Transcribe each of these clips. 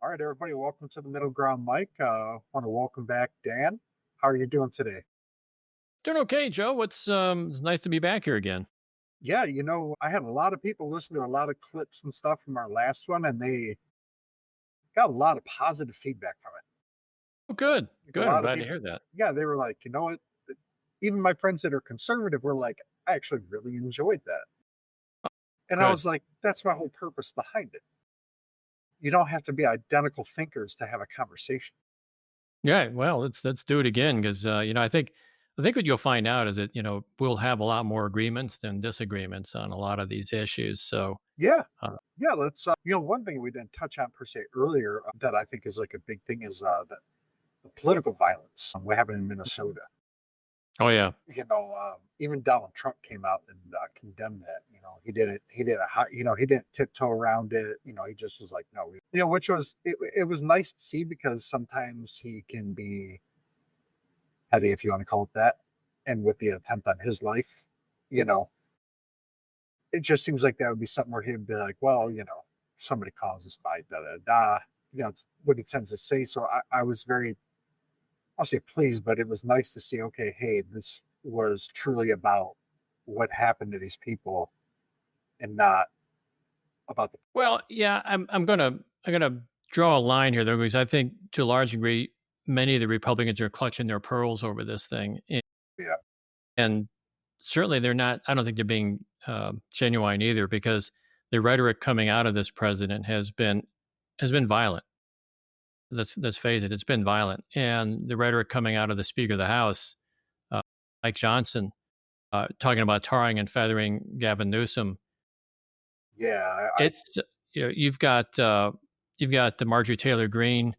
All right, everybody, welcome to the Middle Ground Mike. Want to welcome back Dan. How are you doing today? Doing okay, Joe. It's nice to be back here again. Yeah, I had a lot of people listen to a lot of clips and stuff from our last one, and they got a lot of positive feedback from it. Oh, good, Like a good. I'm lot of glad to people, hear that. yeah, they were like, you know what? Even my friends that are conservative were like, I actually really enjoyed that. And I Good. was like, that's my whole purpose behind it. You don't have to be identical thinkers to have a conversation. Yeah. Well, let's do it again because I think what you'll find out is that we'll have a lot more agreements than disagreements on a lot of these issues. So, Yeah, uh, yeah. One thing we didn't touch on per se earlier that I think is like a big thing is the political violence we have in Minnesota. oh yeah, Even Donald Trump came out and condemned that. He didn't. He did a high. He didn't tiptoe around it. He just was like, no. Which was it was nice to see because sometimes he can be petty, if you want to call it that. And with the attempt on his life, you know, it just seems like that would be something where he'd be like, well, somebody calls us by da da da. It's what he tends to say. So I was very I'll say pleased, but it was nice to see, okay, hey, this was truly about what happened to these people and not about the well, yeah. I'm gonna draw a line here, though, because I think to a large degree, many of the Republicans are clutching their pearls over this thing, yeah. and certainly they're not. I don't think they're being genuine either, because the rhetoric coming out of this president has been violent. Let's face it, it's been violent, and the rhetoric coming out of the Speaker of the House, uh, Mike Johnson, talking about tarring and feathering Gavin Newsom. Yeah. It's you've got the Marjorie Taylor Greene,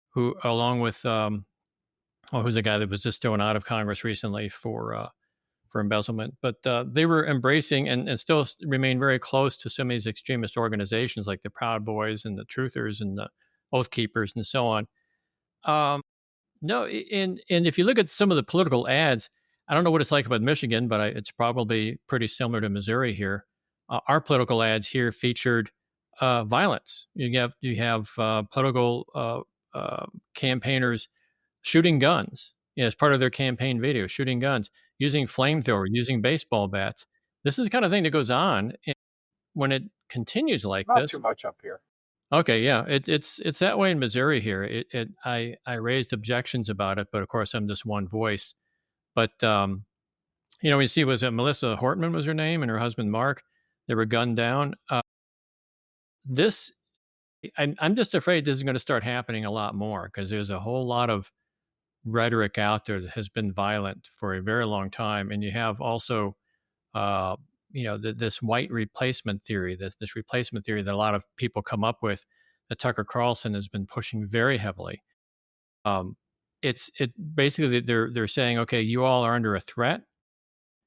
who along with who's a guy that was just thrown out of Congress recently for embezzlement, but they were embracing and still remain very close to some of these extremist organizations like the Proud Boys and the Truthers and the Oath Keepers and so on. Um, No, and if you look at some of the political ads, I don't know what it's like about Michigan, but it's probably pretty similar to Missouri here. Our political ads here featured violence. You have political campaigners shooting guns, as part of their campaign video, shooting guns, using flamethrowers, using baseball bats. This is the kind of thing that goes on, and when it continues like Not too this. much up here. Okay, yeah, it's that way in Missouri here. I raised objections about it, but of course I'm just one voice. But we see, was it Melissa Hortman was her name, and her husband Mark? They were gunned down. This I'm just afraid this is going to start happening a lot more because there's a whole lot of rhetoric out there that has been violent for a very long time, and you have also uh, this white replacement theory, this replacement theory that a lot of people come up with, that Tucker Carlson has been pushing very heavily. Um, it basically they're saying, okay, you all are under a threat.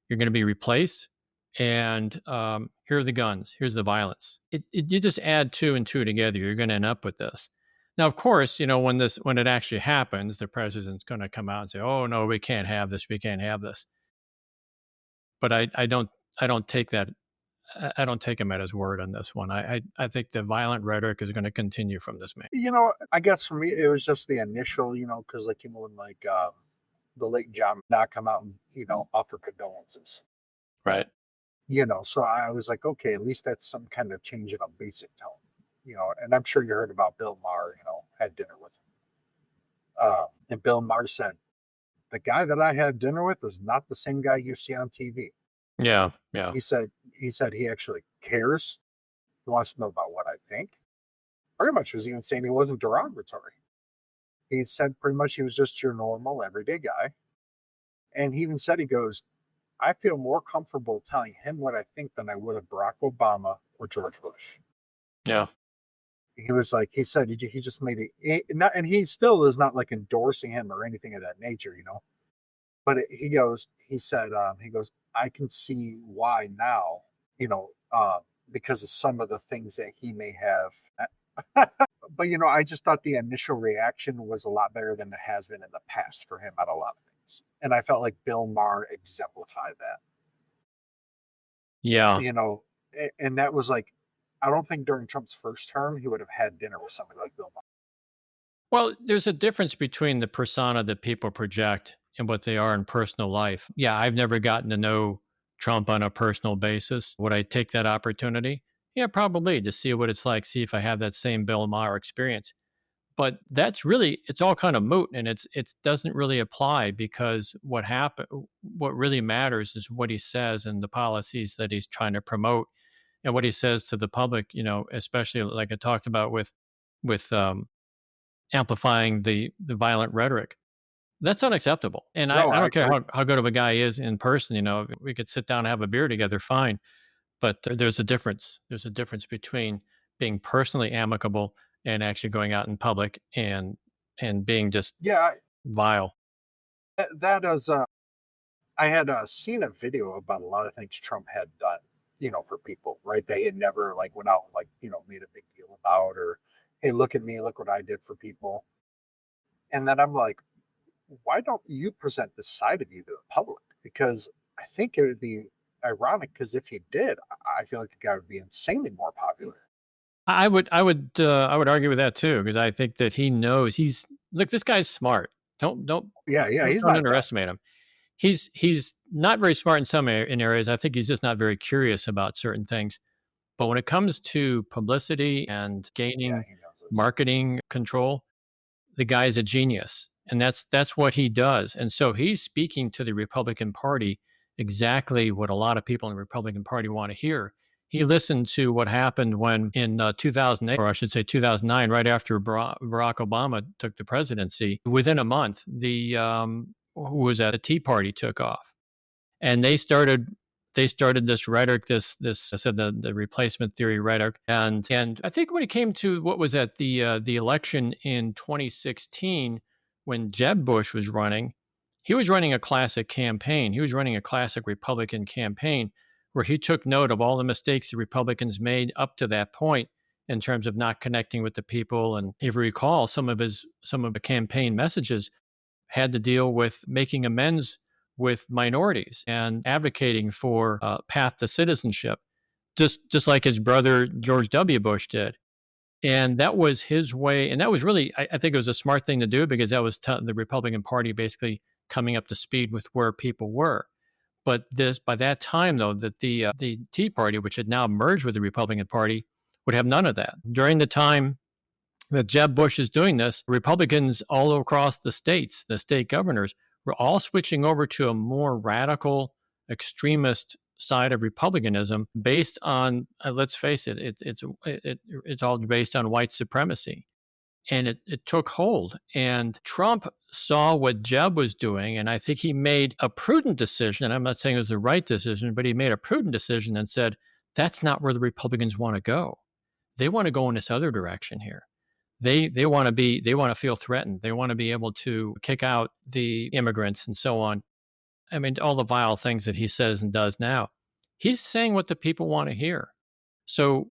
You're going to be replaced, and here are the guns. Here's the violence. You just add two and two together, you're going to end up with this. Now, of course, when it actually happens, the president's going to come out and say, "Oh no, we can't have this. We can't have this." But I don't take that. I don't take him at his word on this one. I think the violent rhetoric is going to continue from this man. I guess for me, it was just the initial, because like, when like the late John not come out and, offer condolences. Right. So I was like, okay, at least that's some kind of change in a basic tone. And I'm sure you heard about Bill Maher, had dinner with him. And Bill Maher said, the guy that I had dinner with is not the same guy you see on TV. Yeah. Yeah. He said he actually cares. He wants to know about what I think. Pretty much was even saying he wasn't derogatory. He said pretty much he was just your normal everyday guy. And he even said, he goes, I feel more comfortable telling him what I think than I would have Barack Obama or George Bush. Yeah. He was like, he said he just made it, not, and he still is not like endorsing him or anything of that nature. But he goes, I can see why now, you know, because of some of the things that he may have. But I just thought the initial reaction was a lot better than it has been in the past for him on a lot of things, and I felt like Bill Maher exemplified that. Yeah. You know, and that was like, I don't think during Trump's first term he would have had dinner with somebody like Bill Maher. Well, there's a difference between the persona that people project and what they are in personal life. Yeah, I've never gotten to know Trump on a personal basis. Would I take that opportunity? Yeah, probably to see what it's like, see if I have that same Bill Maher experience. But that's really it's all kind of moot, and it doesn't really apply because what really matters is what he says and the policies that he's trying to promote and what he says to the public, especially like I talked about with amplifying the violent rhetoric. That's unacceptable. And I, No, I I don't care agree. how good of a guy he is in person. If we could sit down and have a beer together, fine. But there's a difference. There's a difference between being personally amicable and actually going out in public and being just Yeah, vile. that is. I had seen a video about a lot of things Trump had done, for people, right? They had never like went out and like made a big deal about, or hey, look at me, look what I did for people. And then I'm like, why don't you present this side of you to the public? Because I think it would be ironic. Because if he did, I feel like the guy would be insanely more popular. I would argue with that too because I think that he knows he's look. This guy's smart. Don't don't Yeah, yeah, he's don't not dumb. underestimate him. He's not very smart in in areas. I think he's just not very curious about certain things. But when it comes to publicity and Yeah, gaining he knows this. marketing control, the guy's a genius. And that's what he does. And so he's speaking to the Republican Party exactly what a lot of people in the Republican Party want to hear. He listened to what happened when in 2008, or I should say 2009, right after Barack Obama took the presidency. Within a month, who was at the Tea Party took off and they started this rhetoric, this I said the replacement theory rhetoric, and I think when it came to what was at the election in 2016 when Jeb Bush was running, he was running a classic campaign. He was running a classic Republican campaign where he took note of all the mistakes the Republicans made up to that point in terms of not connecting with the people. And if you recall, some of the campaign messages had to deal with making amends with minorities and advocating for a path to citizenship, just like his brother George W. Bush did. And that was his way. And that was really, I think it was a smart thing to do because that was the Republican Party basically coming up to speed with where people were. But by that time, though, that the Tea Party, which had now merged with the Republican Party, would have none of that. During the time that Jeb Bush is doing this, Republicans all across the states, the state governors, were all switching over to a more radical, extremist side of republicanism based on, let's face it, it's all based on white supremacy. And it took hold. And Trump saw what Jeb was doing. And I think he made a prudent decision. And I'm not saying it was the right decision, but he made a prudent decision and said, that's not where the Republicans want to go. They want to go in this other direction here. They want to feel threatened. They want to be able to kick out the immigrants and so on. I mean, all the vile things that he says and does now. He's saying what the people want to hear. So,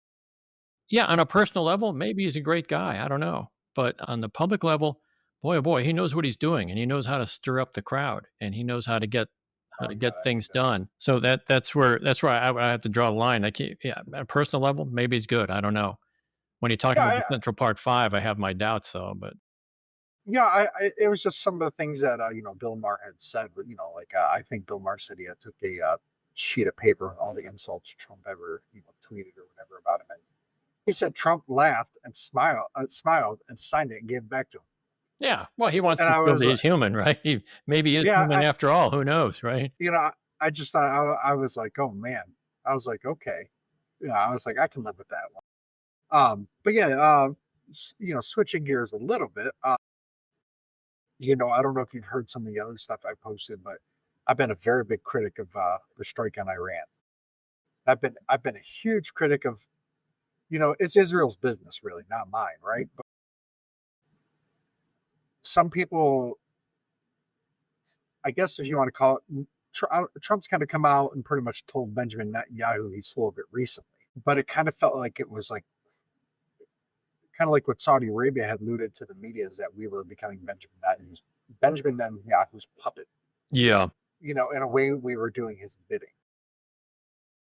yeah, on a personal level, maybe he's a great guy. I don't know. But on the public level, boy, oh boy, he knows what he's doing and he knows how to stir up the crowd and he knows how Oh to yeah, get he things does. done. So that's where I have to draw the line. Yeah, on a personal level, maybe he's good. I don't know. When he talked Yeah, about the Central Park Five, I have my doubts though. But yeah. It was just some of the things that Bill Maher had said. But like I think Bill Maher said he took a sheet of paper with all the insults Trump ever tweeted or whatever about him. And he said Trump laughed and smiled and signed it and gave it back to him. yeah, well, he wants And to I prove was that like, he's human, right? Maybe he is yeah, human after all. Who knows, right? I just thought I was like, oh man, I was like, okay, I was like, I can live with that one. But yeah, switching gears a little bit. I don't know if you've heard some of the other stuff I posted, but I've been a very big critic of the strike on Iran. I've been a huge critic of it's Israel's business, really, not mine, right? But some people, I guess, if you want to call it, Trump's kind of come out and pretty much told Benjamin Netanyahu he's full of it recently. But it kind of felt like it was like kind of like what Saudi Arabia had alluded to the media is that we were becoming Benjamin Netanyahu's puppet. Yeah, In a way, we were doing his bidding.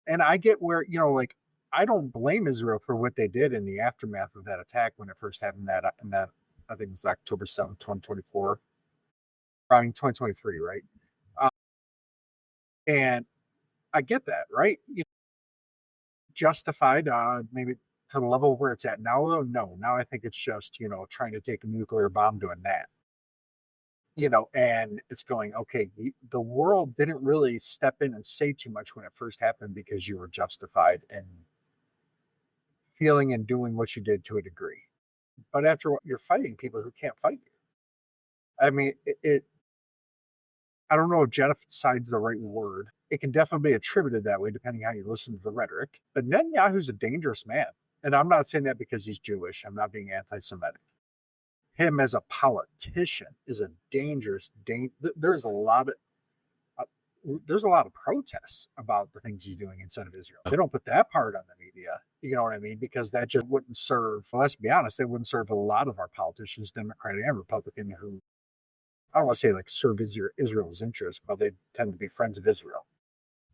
And I get where like I don't blame Israel for what they did in the aftermath of that attack when it first happened that in that I think it was October 7th, 2024, I mean 2023, right? Uh, and I get that, right? Justified, maybe to the level where it's at now, though. No, now I think it's just trying to take a nuclear bomb doing that. And it's going, okay, the world didn't really step in and say too much when it first happened because you were justified in feeling and doing what you did to a degree. But after what you're fighting people who can't fight you. I mean, I don't know if genocide's the right word. It can definitely be attributed that way depending how you listen to the rhetoric. But Netanyahu's a dangerous man. And I'm not saying that because he's Jewish. I'm not being anti Semitic. Him as a politician is a dangerous, there's a lot of uh, there's a lot of protests about the things he's doing inside of Israel. They don't put that part on the media. You know what I mean? Because that just wouldn't serve, well, let's be honest, it wouldn't serve a lot of our politicians, Democrat and Republican, who I don't want to say like serve Israel's interests, but they tend to be friends of Israel.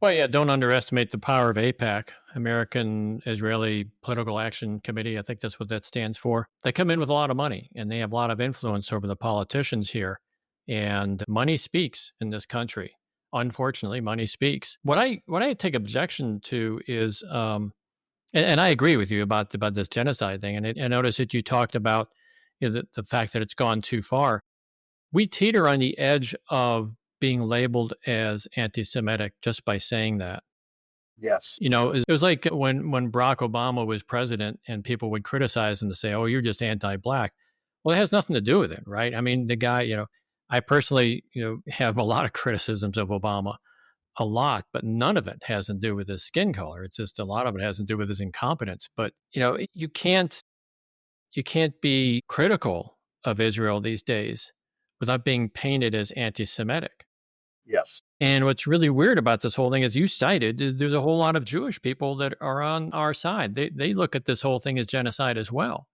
Well, yeah, don't underestimate the power of APAC, American Israeli Political Action Committee. I think that's what that stands for. They come in with a lot of money and they have a lot of influence over the politicians here. And money speaks in this country. Unfortunately, money speaks. What I take objection to is, and I agree with you about this genocide thing. And I notice that you talked about the fact that it's gone too far. We teeter on the edge of being labeled as anti-Semitic just by saying that. Yes. It was like when Barack Obama was president and people would criticize him to say, "Oh, you're just anti-black." Well, it has nothing to do with it, right? I mean, the guy, I personally, have a lot of criticisms of Obama, a lot, but none of it has to do with his skin color. It's just a lot of it has to do with his incompetence. But you can't be critical of Israel these days without being painted as anti-Semitic. Yes. And what's really weird about this whole thing, as you cited, is there's a whole lot of Jewish people that are on our side. They look at this whole thing as genocide as well.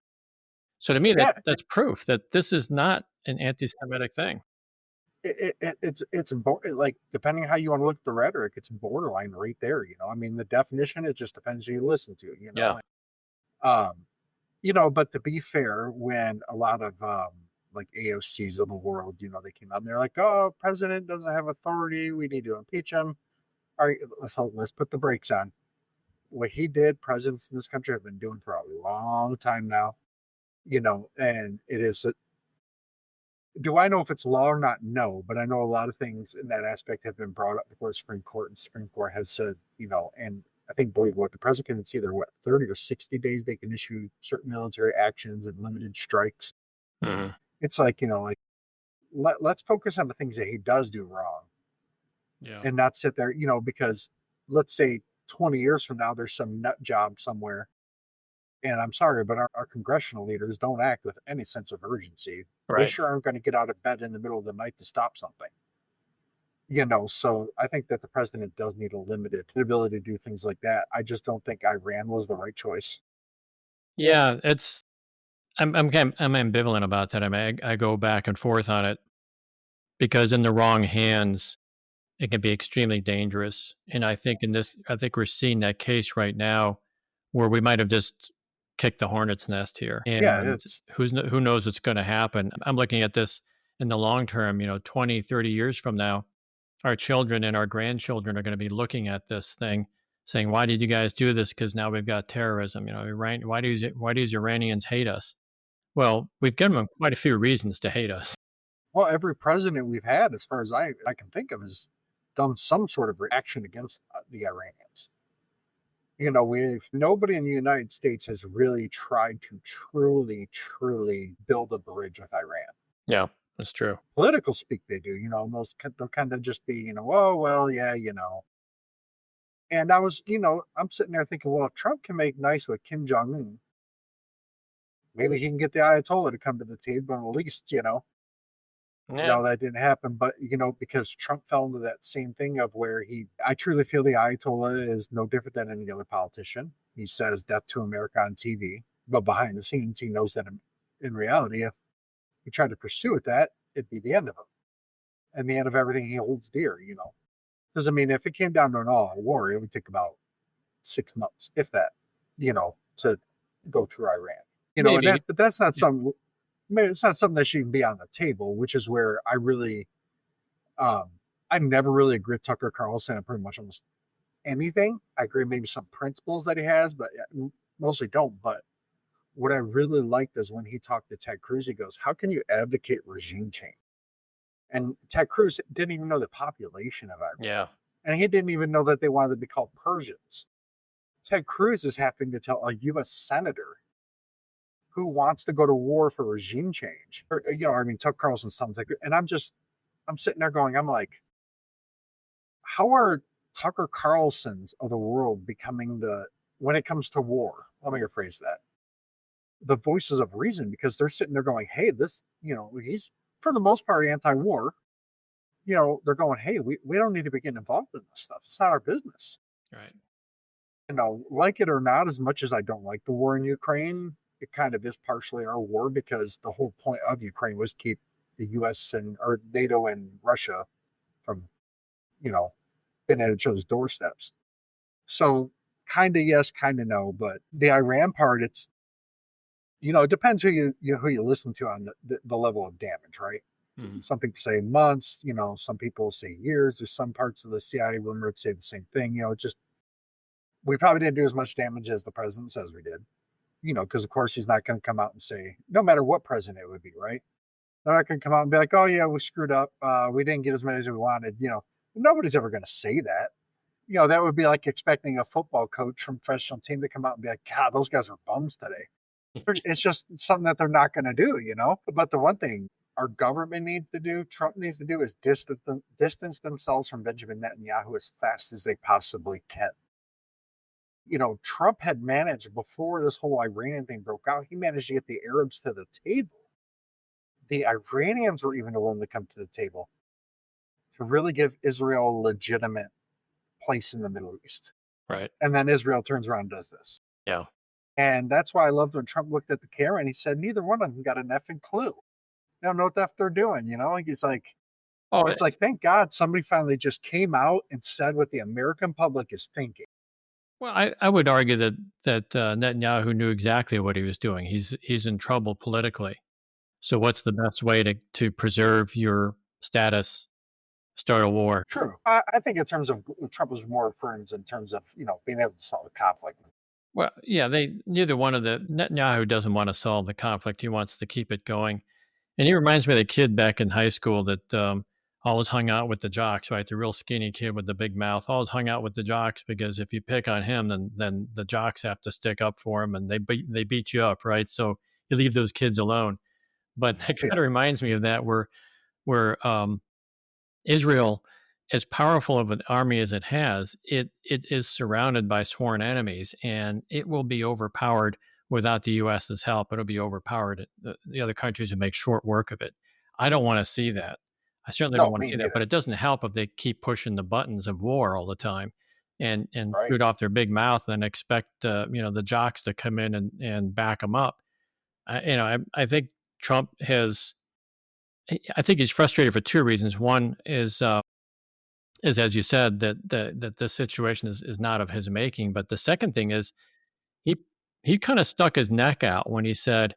So to me, Yeah. that's proof that this is not an anti-Semitic thing. It's like depending how you want to look at the rhetoric, it's borderline right there. I mean, the definition, it just depends who you listen to. Yeah. Um, but to be fair, when a lot of like AOCs of the world, they came out and they're like, "Oh, president doesn't have authority. We need to impeach him." All right, let's put the brakes on. What he did, presidents in this country have been doing for a long time now. And it is. Do I know if it's law or not? No, but I know a lot of things in that aspect have been brought up before the Supreme Court, and the Supreme Court has said, and believe what the president, it's either 30 or 60 days they can issue certain military actions and limited strikes. Mm-hmm. It's like, like let's focus on the things that he does do wrong. Yeah. And not sit there, because let's say 20 years from now, there's some nut job somewhere. And I'm sorry, but our congressional leaders don't act with any sense of urgency. They Right. sure aren't going to get out of bed in the middle of the night to stop something. So I think that the president does need a limited ability to do things like that. I just don't think Iran was the right choice. Yeah, I'm ambivalent about that. I mean, I go back and forth on it because in the wrong hands, it can be extremely dangerous. And I think we're seeing that case right now where we might have just kicked the hornet's nest here. Yeah, And who knows what's going to happen. I'm looking at this in the long term, 20, 30 years from now, our children and our grandchildren are going to be looking at this thing saying, why did you guys do this? Because now we've got terrorism. Why do these Iranians hate us? Well, we've given them quite a few reasons to hate us. well, every president we've had, as far as I can think of, has done some sort of reaction against the Iranians. Nobody in the United States has really tried to truly, truly build a bridge with Iran. Yeah, that's true. Political speak, they do. They'll kind of just be, oh well, yeah. And I'm sitting there thinking, well, if Trump can make nice with Kim Jong Un, maybe he can get the Ayatollah to come to the table, at least, Yeah. No, that didn't happen. But, because Trump fell into that same thing of where I truly feel the Ayatollah is no different than any other politician. He says death to America on TV, but behind the scenes, he knows that in reality, if he tried to pursue that, it'd be the end of him and the end of everything he holds dear, Because, I mean, if it came down to an all-out war, it would take about 6 months, if that, to go through Iran. Maybe. But that's not something. mean, it's not something that should even be on the table, which is where I really, um, I never really agree with Tucker Carlson on pretty much almost anything. I agree maybe some principles that he has, but mostly don't. But what I really liked is when he talked to Ted Cruz, he goes, "How can you advocate regime change?" And Ted Cruz didn't even know the population of Iran, Yeah. and he didn't even know that they wanted to be called Persians. Ted Cruz is having to tell a U.S. senator who wants to go to war for regime change, or I mean, Tucker Carlson sounds like, and I'm sitting there going, I'm like, how are Tucker Carlsons of the world becoming when it comes to war? Let me rephrase that, the voices of reason, because they're sitting there going, hey, this, he's for the most part anti-war. They're going, hey, we don't need to be getting involved in this stuff. It's not our business. Right. Like it or not, as much as I don't like the war in Ukraine, it kind of is partially our war, because the whole point of Ukraine was keep the US and or NATO and Russia from, you know, being at each other's doorsteps. So kind of yes, kind of no. But the Iran part, it depends who you listen to on the level of damage, right? Mhm. Some people say months, some people say years. There's some parts of the CIA rumored say the same thing. Just we probably didn't do as much damage as the president says we did. Because of course he's not going to come out and say, no matter what president it would be, right? They're not going to come out and be like, oh yeah, we screwed up. We didn't get as many as we wanted. Nobody's ever going to say that. That would be like expecting a football coach from a professional team to come out and be like, God, those guys are bums today. It's just something that they're not going to do. But the one thing our government needs to do, Trump needs to do, is distance themselves from Benjamin Netanyahu as fast as they possibly can. Trump had managed before this whole Iranian thing broke out, he managed to get the Arabs to the table. The Iranians were even willing to come to the table to really give Israel a legitimate place in the Middle East. Right. And then Israel turns around and does this. Yeah. And that's why I loved when Trump looked at the camera and he said, neither one of them got an effing clue. They don't know what the F they're doing. He's like, Oh, it's like, thank God somebody finally just came out and said what the American public is thinking. well, I would argue that Netanyahu knew exactly what he was doing. He's in trouble politically. So what's the best way to preserve your status? Start a war. True. I think in terms of Trump was more referring in terms of, being able to solve the conflict. Well, yeah, they neither one of the Netanyahu doesn't want to solve the conflict. He wants to keep it going. And he reminds me of the kid back in high school that always hung out with the jocks, right? The real skinny kid with the big mouth always hung out with the jocks because if you pick on him, then the jocks have to stick up for him and they beat you up, right? So you leave those kids alone. But that kind Yeah. of reminds me of that where Israel, as powerful of an army as it has, it is surrounded by sworn enemies, and it will be overpowered without the U.S.'s help. It'll be overpowered. The other countries will make short work of it. I don't want to see that. I certainly don't No, want to me see that. But neither. it doesn't help if they keep pushing the buttons of war all the time, and Right. shoot off their big mouth and expect the jocks to come in and back them up. I think Trump has. I think he's frustrated for two reasons. One is as you said that the situation is not of his making. But the second thing is he he kind of stuck his neck out when he said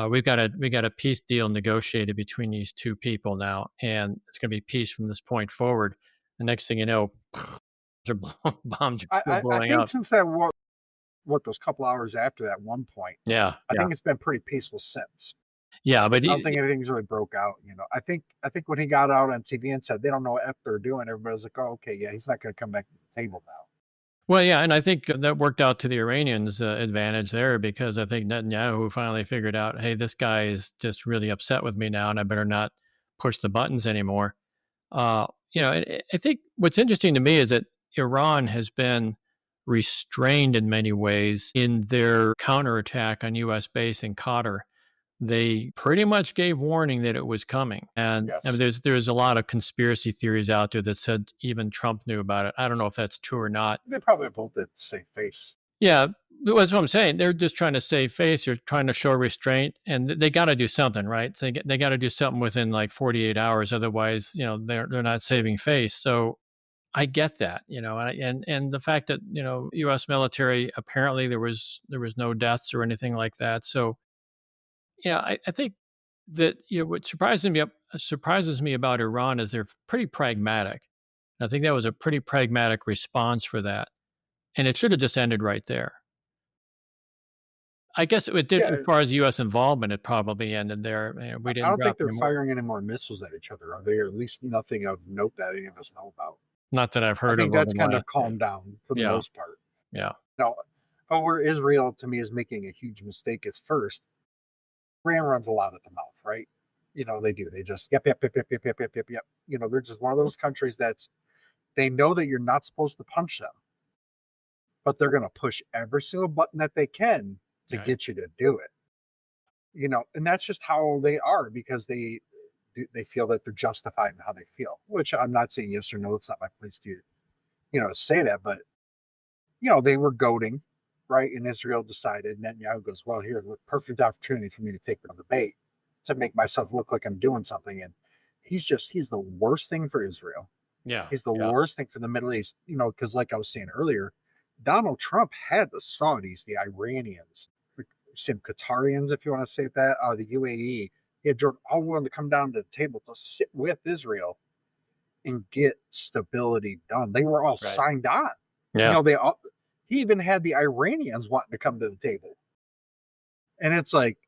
we got a peace deal negotiated between these two people now, and it's going to be peace from this point forward. The next thing you know, bombs are still I blowing think up. since that what those couple hours after that one point, Yeah, I yeah, think it's been pretty peaceful since. yeah. But I don't think anything's really broke out. I think when he got out on TV and said they don't know what F they're doing, everybody was like, oh, okay, yeah, he's not going to come back to the table now. well, yeah, and I think that worked out to the Iranians' advantage there because I think Netanyahu finally figured out, hey, this guy is just really upset with me now, and I better not push the buttons anymore. I think what's interesting to me is that Iran has been restrained in many ways in their counterattack on U.S. base in Qatar. They pretty much gave warning that it was coming, and I mean, Yes, there's a lot of conspiracy theories out there that said even Trump knew about it. I don't know if that's true or not. they probably both did save face. Yeah, that's what I'm saying. They're just trying to save face. They're trying to show restraint, and they got to do something, right? So they got to do something within like 48 hours. Otherwise, they're not saving face. So I get that, and the fact that U.S. military apparently there was no deaths or anything like that. So Yeah, I think that what surprises me about Iran is they're pretty pragmatic. I think that was a pretty pragmatic response for that, and it should have just ended right there. I guess it did as Yeah, far as U.S. involvement. It probably ended there. We I didn't don't think drop they're any more. firing any more missiles at each other, are they? Or at least nothing of note that any of us know about. Not that I've I heard of think over that's the kind last of year. calmed down for the Yeah, most part. yeah, No, but where Israel to me is making a huge mistake is first, Iran runs a lot at the mouth, right? They do. They just yep. They're just one of those countries that's they know that you're not supposed to punch them, but they're going to push every single button that they can to right. get you to do it. And that's just how they are because they feel that they're justified in how they feel. Which I'm not saying yes or no. It's not my place to say that, but they were goading, right? And Israel decided, Netanyahu goes, well, here, look, perfect opportunity for me to take the bait to make myself look like I'm doing something. And he's the worst thing for Israel. Yeah, He's the yeah, worst thing for the Middle East, because like I was saying earlier, Donald Trump had the Saudis, the Iranians, some Qatarians, if you want to say that, the UAE. He had Jordan all willing to come down to the table to sit with Israel and get stability done. They were all right. signed on. Yeah, They all. He even had the Iranians wanting to come to the table, and it's like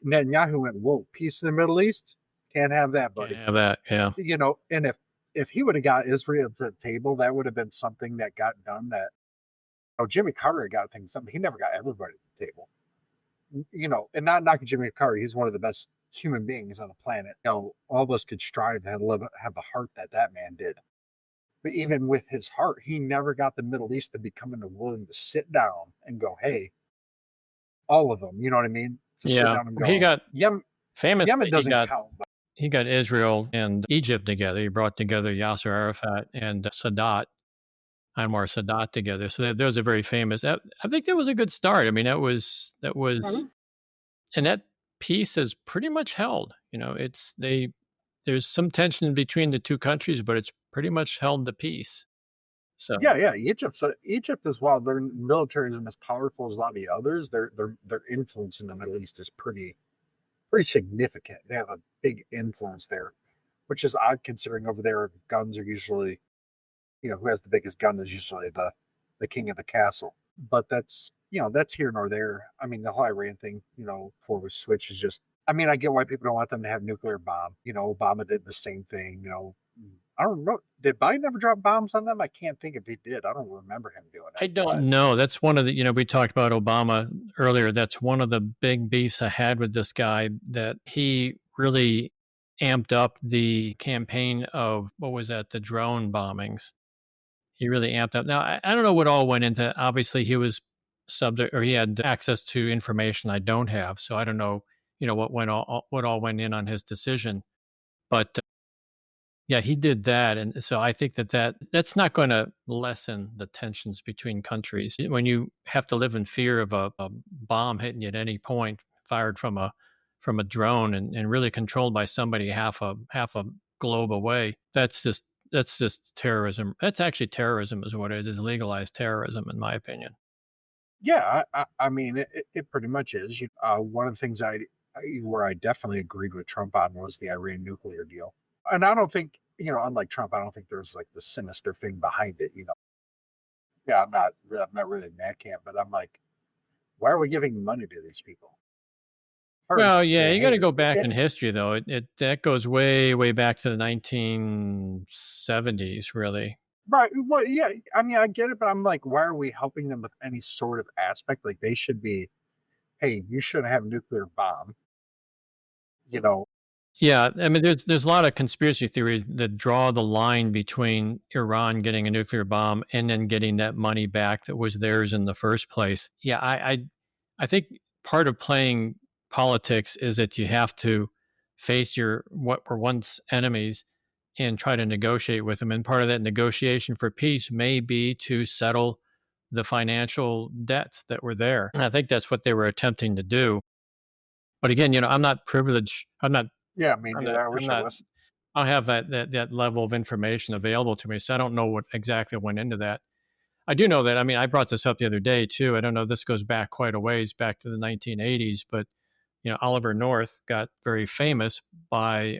Netanyahu went, "Whoa, peace in the Middle East, can't have that, can't buddy." have that. Yeah, And if he would have got Israel to the table, that would have been something that got done. That Jimmy Carter got things something. He never got everybody to the table. And not knocking Jimmy Carter, he's one of the best human beings on the planet. All of us could strive to have the heart that man did. But even with his heart, he never got the Middle East to becoming willing to sit down and go, hey, all of them, you know what I mean? To sit yeah. down and He go, got Yemen famously. doesn't count. But He got Israel and Egypt together. He brought together Yasser Arafat and Anwar Sadat together. So there's a very famous. I think that was a good start. I mean, that was, Mhm. and that peace is pretty much held. There's some tension between the two countries, but it's pretty much held the peace. So Yeah. Egypt as well. Their military isn't as powerful as a lot of the others. Their influence in the Middle East is pretty significant. They have a big influence there, which is odd considering over there guns are usually, who has the biggest gun is usually the king of the castle. But that's here nor there. I mean, the whole Iran thing, before we switch is just. I mean, I get why people don't want them to have nuclear bomb. Obama did the same thing. I don't know. Did Biden ever drop bombs on them? I can't think if he did. I don't remember him doing I it. But don't know. That's one of the, we talked about Obama earlier. That's one of the big beefs I had with this guy, that he really amped up the campaign of, what was that, the drone bombings. He really amped up. Now, I don't know what all went into. Obviously, he was subject, or he had access to information I don't have. So I don't know, what all went in on his decision. But yeah, he did that, and so I think that's not going to lessen the tensions between countries. When you have to live in fear of a bomb hitting you at any point, fired from a drone, and really controlled by somebody half a globe away, that's just terrorism. That's actually terrorism, is what it is. Legalized terrorism, in my opinion. yeah, I mean, it pretty much is. One of the things where I definitely agreed with Trump on was the Iran nuclear deal. And I don't think, unlike Trump, I don't think there's like the sinister thing behind it. Yeah, I'm not really in that camp, but I'm like, why are we giving money to these people? Well, First, yeah, you got to hey, go back in history, though. That goes way, way back to the 1970s, really. right. Well, yeah, I mean, I get it, but I'm like, why are we helping them with any sort of aspect? Like, they should be, hey, you shouldn't have a nuclear bomb, you know? Yeah, I mean, there's a lot of conspiracy theories that draw the line between Iran getting a nuclear bomb and then getting that money back that was theirs in the first place. Yeah, I think part of playing politics is that you have to face your what were once enemies and try to negotiate with them. And part of that negotiation for peace may be to settle the financial debts that were there. And I think that's what they were attempting to do. But again, I'm not privileged. Yeah, me I'm neither. not. I I'm wish I not. was. I don't have that level of information available to me, so I don't know what exactly went into that. I do know that. I mean, I brought this up the other day too. I don't know. This goes back quite a ways, back to the 1980s, but Oliver North got very famous by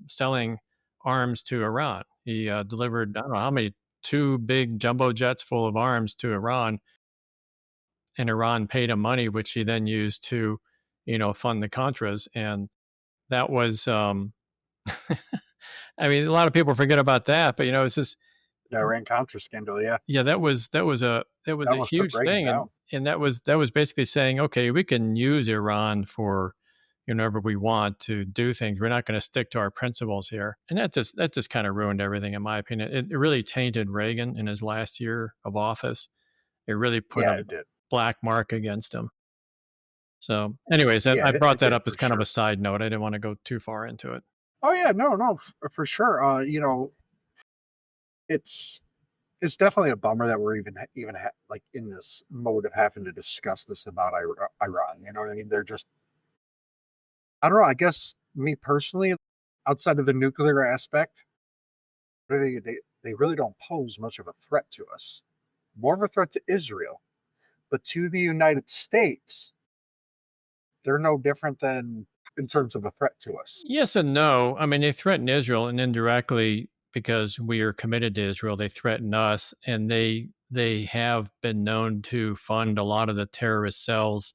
selling arms to Iran. He delivered, I don't know how many, two big jumbo jets full of arms to Iran, and Iran paid him money, which he then used to, fund the Contras. And that was, I mean, a lot of people forget about that, but it's just, The Iran Contra scandal, yeah. yeah, that was That a almost took huge Reagan thing, and down. that was basically saying, okay, we can use Iran for whenever we want to do things. We're not going to stick to our principles here, and that just kind of ruined everything, in my opinion. It really tainted Reagan in his last year of office. It really put a Yeah, it did. black mark against him. So, anyways, Yeah, I brought it that did up as for kind of a sure. side note. I didn't want to go too far into it. Oh yeah, no, no, for sure. It's it's definitely a bummer that we're like in this mode of having to discuss this about Iran. You know what I mean? They're just, I don't know. I guess me personally, outside of the nuclear aspect, they really don't pose much of a threat to us. More of a threat to Israel, but to the United States, they're no different than in terms of a threat to us. Yes and no. I mean, they threaten Israel, and indirectly, because we are committed to Israel, they threaten us, and they have been known to fund a lot of the terrorist cells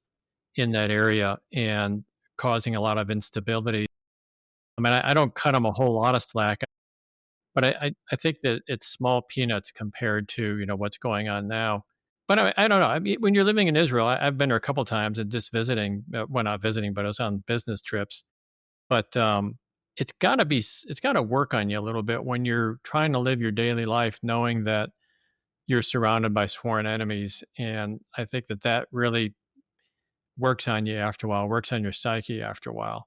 in that area and causing a lot of instability. I mean, I don't cut them a whole lot of slack, but I think that it's small peanuts compared to what's going on now. But I don't know. I mean, when you're living in Israel, I've been there a couple times and just visiting. Well, not visiting, but I was on business trips. But it's got to work on you a little bit when you're trying to live your daily life, knowing that you're surrounded by sworn enemies. And I think that really works on you after a while, works on your psyche after a while.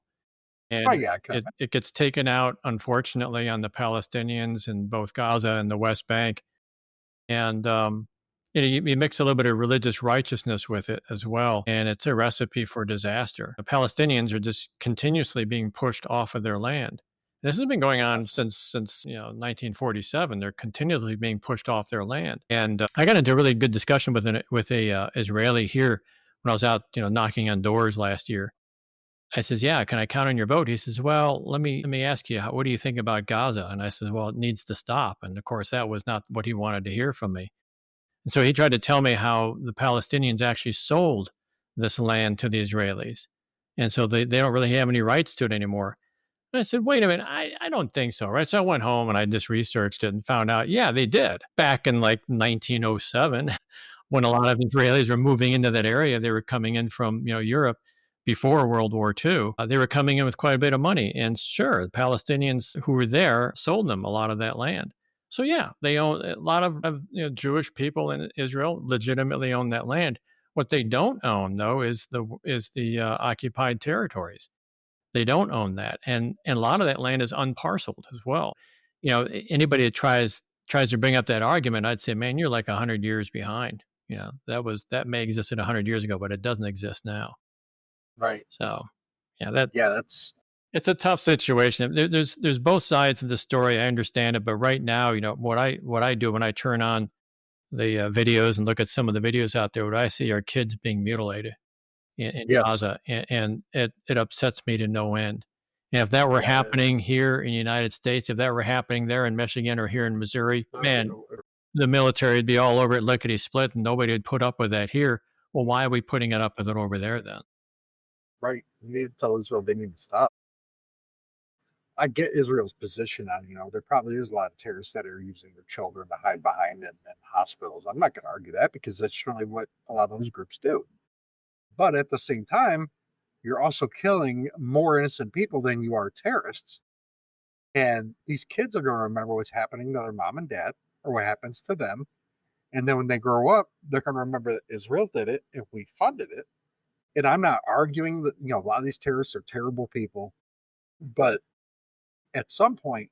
Oh And yeah, I can it gets taken out, unfortunately, on the Palestinians in both Gaza and the West Bank. And you mix a little bit of religious righteousness with it as well, and it's a recipe for disaster. The Palestinians are just continuously being pushed off of their land. This has been going on definitely. since 1947. They're continuously being pushed off their land, and I got into a really good discussion with a Israeli here when I was out knocking on doors last year. I says, "Yeah, can I count on your vote?" He says, "Well, let me ask you, what do you think about Gaza?" And I says, "Well, it needs to stop." And of course, that was not what he wanted to hear from me. And so he tried to tell me how the Palestinians actually sold this land to the Israelis. And so they don't really have any rights to it anymore. And I said, wait a minute, I don't think so, right? So I went home and I just researched it and found out, yeah, they did. Back in like 1907, when a lot of Israelis were moving into that area, they were coming in from Europe before World War II. They were coming in with quite a bit of money, and sure, the Palestinians who were there sold them a lot of that land. So yeah, they own a lot of Jewish people in Israel legitimately own that land. What they don't own though is the occupied territories. They don't own that, and a lot of that land is unparceled as well. Anybody that tries to bring up that argument, I'd say, man, you're like 100 years behind. That may exist 100 years ago, but it doesn't exist now. Right. So, yeah, that Yeah, that's it's a tough situation. There's both sides of the story. I understand it, but right now, what I do when I turn on the videos and look at some of the videos out there, what I see are kids being mutilated in yes. Gaza, and it upsets me to no end. And if that were Yeah. happening here in the United States, if that were happening there in Michigan or here in Missouri, man, it- the military would be all over it lickety split, and nobody would put up with that here. Well, why are we putting it up with it over there then? right. You need to tell Israel they need to stop. I get Israel's position on, there probably is a lot of terrorists that are using their children to hide behind in hospitals. I'm not going to argue that because that's surely what a lot of those groups do. But at the same time, you're also killing more innocent people than you are terrorists. And these kids are going to remember what's happening to their mom and dad or what happens to them. And then when they grow up, they're going to remember that Israel did it and we funded it. And I'm not arguing that, a lot of these terrorists are terrible people. But at some point,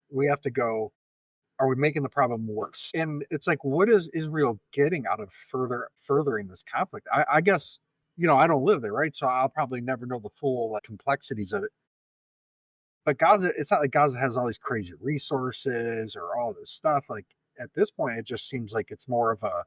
we have to go, are we making the problem worse? And it's like, what is Israel getting out of furthering this conflict? I guess, I don't live there, right? So I'll probably never know the full like, complexities of it. But Gaza, it's not like Gaza has all these crazy resources or all this stuff. Like at this point, it just seems like it's more of a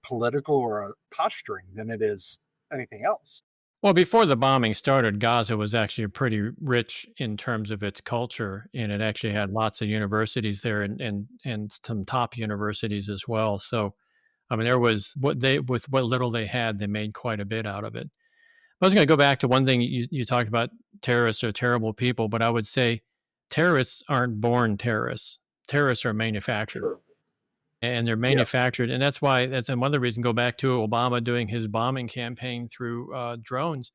political or a posturing than it is anything else. Well, before the bombing started, Gaza was actually pretty rich in terms of its culture, and it actually had lots of universities there, and some top universities as well. So, I mean, there was what they with what little they had, they made quite a bit out of it. I was going to go back to one thing you talked about. Terrorists are terrible people, but I would say terrorists aren't born terrorists. Terrorists are manufactured, True. and they're Yes. manufactured, and that's why that's another reason. Go back to Obama doing his bombing campaign through drones.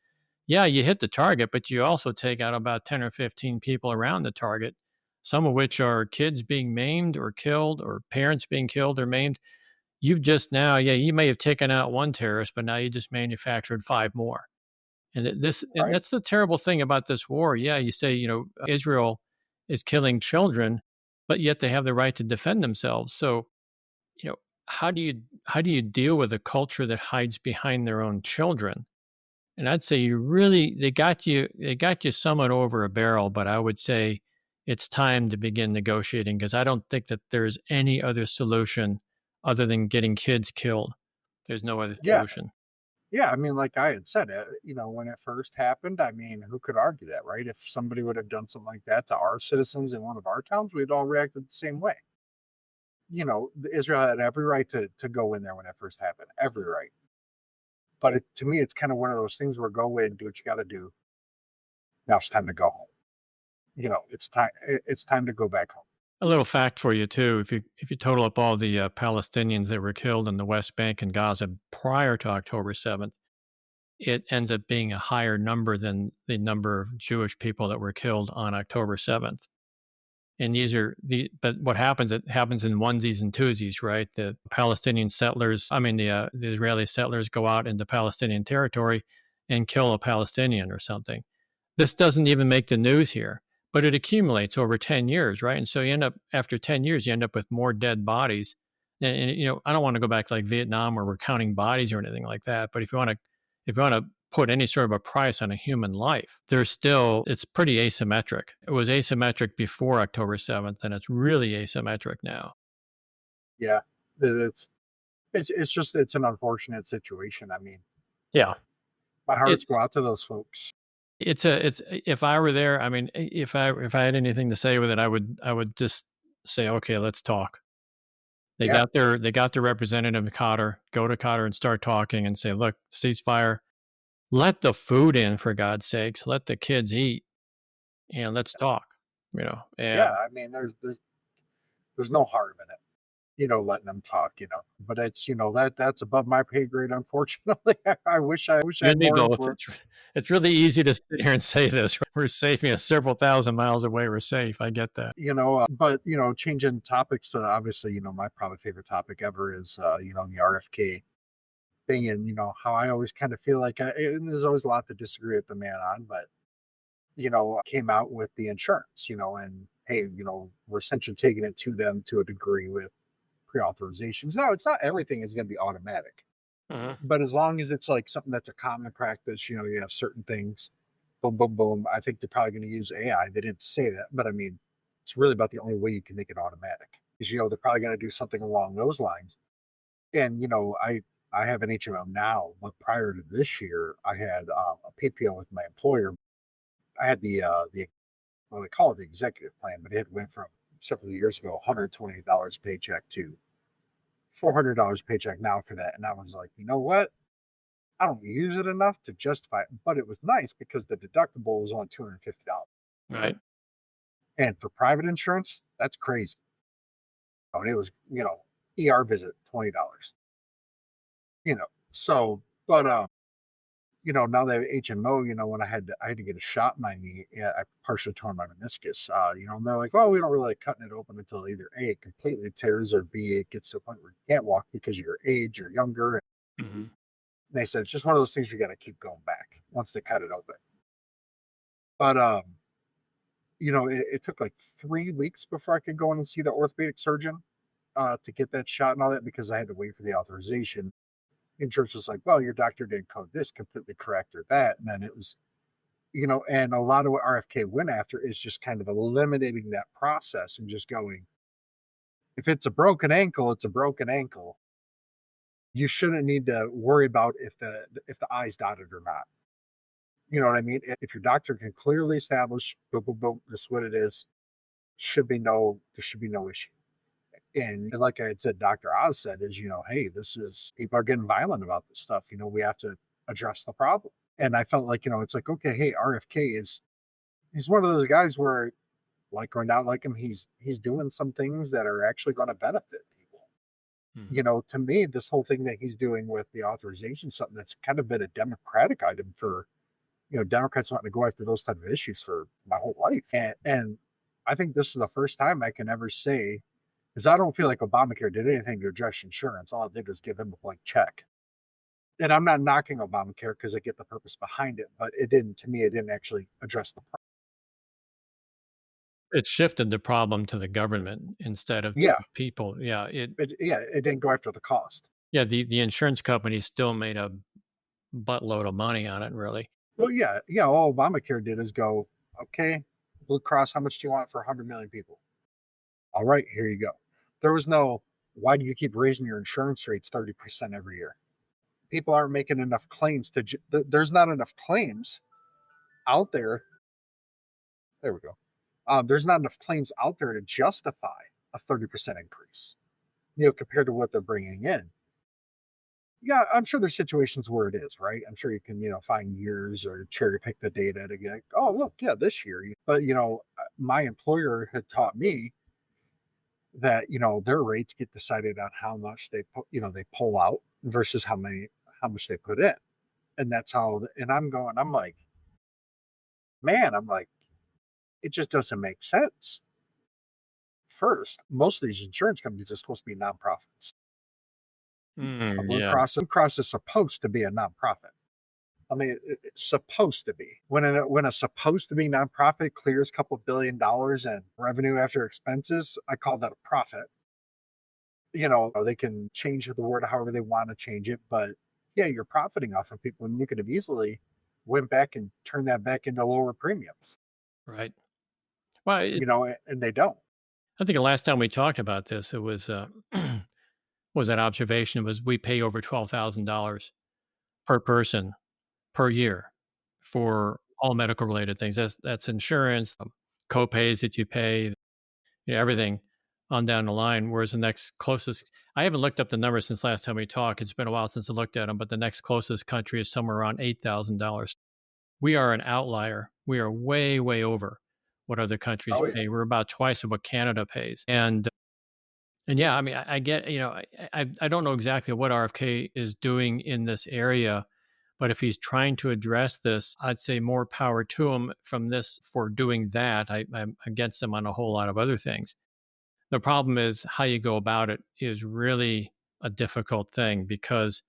Yeah, you hit the target, but you also take out about 10 or 15 people around the target, some of which are kids being maimed or killed, or parents being killed or maimed. You've just now, yeah, you may have taken out one terrorist, but now you just manufactured five more. And Right. that's the terrible thing about this war. Yeah, you say, Israel is killing children, but yet they have the right to defend themselves. So, you know, how do you deal with a culture that hides behind their own children? And I'd say they got you somewhat over a barrel, but I would say it's time to begin negotiating, because I don't think that there's any other solution other than getting kids killed. There's no other Yeah. solution. Yeah. I mean, like I had said, when it first happened, I mean, who could argue that, right? If somebody would have done something like that to our citizens in one of our towns, we'd all reacted the same way. Israel had every right to go in there when it first happened, every right. But to me, it's kind of one of those things where go in, do what you got to do. Now it's time to go home. It's time. It's time to go back home. A little fact for you too: if you total up all the Palestinians that were killed in the West Bank and Gaza prior to October 7th, it ends up being a higher number than the number of Jewish people that were killed on October 7th. And but what happens? It happens in onesies and twosies, right? The Palestinian settlers, I mean, the Israeli settlers go out into Palestinian territory and kill a Palestinian or something. This doesn't even make the news here, but it accumulates over 10 years, right? And so you end up, after 10 years, you end up with more dead bodies. And I don't want to go back to like Vietnam where we're counting bodies or anything like that. But if you want to put any sort of a price on a human life, it's pretty asymmetric. It was asymmetric before October 7th, and it's really asymmetric now. Yeah, it's it's an unfortunate situation. I mean, Yeah. my hearts go It's out to those folks. it's if I were there, I mean, if I had anything to say with it, I would just say, okay, let's talk. Yeah, They got their representative Cotter, go to Cotter and start talking and say, look, ceasefire, let the food in, for God's sakes, let the kids eat, and let's talk. yeah. And I mean, there's no harm in it. Letting them talk. But it's that's above my pay grade. Unfortunately, I wish I you had and me more both. influence. It's really easy to sit here and say this. We're safe, several thousand miles away. We're safe. I get that. But changing topics to obviously my probably favorite topic ever is the RFK thing, and how I always kind of feel like and there's always a lot to disagree with the man on, but came out with the insurance, and hey, we're essentially taking it to them to a degree with pre-authorizations. Now, it's not everything is going to be automatic, Mhm. but as long as it's like something that's a common practice, you have certain things, boom, boom, boom. I think they're probably going to use AI. They didn't say that, but I mean, it's really about the only way you can make it automatic. Is they're probably going to do something along those lines. And I have an HMO now, but prior to this year, I had a PPO with my employer. I had the well, they call it the executive plan, but it went from several years ago, $120 paycheck to $400 paycheck now for that. And I was like, you know what? I don't use it enough to justify it, but it was nice because the deductible was only $250. Right. And for private insurance, that's crazy. And it was, ER visit, $20. So, but now that I have HMO, when I had to get a shot in my knee, yeah, I partially torn my meniscus. And they're like, well, we don't really like cutting it open until either A, it completely tears, or B, it gets to a point where you can't walk because of your age or younger. And Mhm. they said it's just one of those things you got to keep going back once they cut it open. But it took like 3 weeks before I could go in and see the orthopedic surgeon to get that shot and all that, because I had to wait for the authorization. Insurance was like, well, your doctor didn't code this completely correct or that, and then it was and a lot of what RFK went after is just kind of eliminating that process and just going, if it's a broken ankle, it's a broken ankle. You shouldn't need to worry about if the I's dotted or not. You know what I mean? If your doctor can clearly establish, boom, boom, boom, this is what it is, there should be no issue. And like I had said, Dr. Oz said is, hey, this is people are getting violent about this stuff. We have to address the problem. And I felt like, it's like, okay, hey, RFK he's one of those guys where like or not like him, he's doing some things that are actually going to benefit people. Mhm. To me, this whole thing that he's doing with the authorization, something that's kind of been a Democratic item for, Democrats wanting to go after those type of issues for my whole life. And I think this is the first time I can ever say, because I don't feel like Obamacare did anything to address insurance. All it did was give him a blank check. And I'm not knocking Obamacare because I get the purpose behind it, but to me, it didn't actually address the problem. It shifted the problem to the government instead of to Yeah, the people. it didn't go after the cost. Yeah, the insurance company still made a buttload of money on it, really. Well, yeah, yeah. All Obamacare did is go, okay, Blue Cross, how much do you want for 100 million people? All right, here you go. There was no, why do you keep raising your insurance rates 30% every year? People aren't making enough claims there's not enough claims out there. There we go. There's not enough claims out there to justify a 30% increase, compared to what they're bringing in. Yeah, I'm sure there's situations where it is, right? I'm sure you can, find years or cherry pick the data to get, oh, look, yeah, this year. But, my employer had taught me that, their rates get decided on how much they pull out versus how much they put in. And that's and I'm like, man, I'm like, it just doesn't make sense. First, most of these insurance companies are supposed to be nonprofits. A Yeah, Blue Cross is supposed to be a nonprofit. I mean, it's supposed to be. When a supposed to be nonprofit clears a couple $1 billion in revenue after expenses, I call that a profit. They can change the word however they want to change it, but yeah, you're profiting off of people, and you could have easily went back and turned that back into lower premiums. right. Well, And they don't. I think the last time we talked about this, it was was that observation was we pay over $12,000 per person per year for all medical related things. That's insurance, co-pays that you pay, everything on down the line. Whereas the next closest, I haven't looked up the numbers since last time we talked. It's been a while since I looked at them, but the next closest country is somewhere around $8,000. We are an outlier. We are way, way over what other countries Oh yeah. pay. We're about twice of what Canada pays. And yeah, I mean, I get, I don't know exactly what RFK is doing in this area, but if he's trying to address this, I'd say more power to him from this for doing that. I'm against him on a whole lot of other things. The problem is how you go about it is really a difficult thing because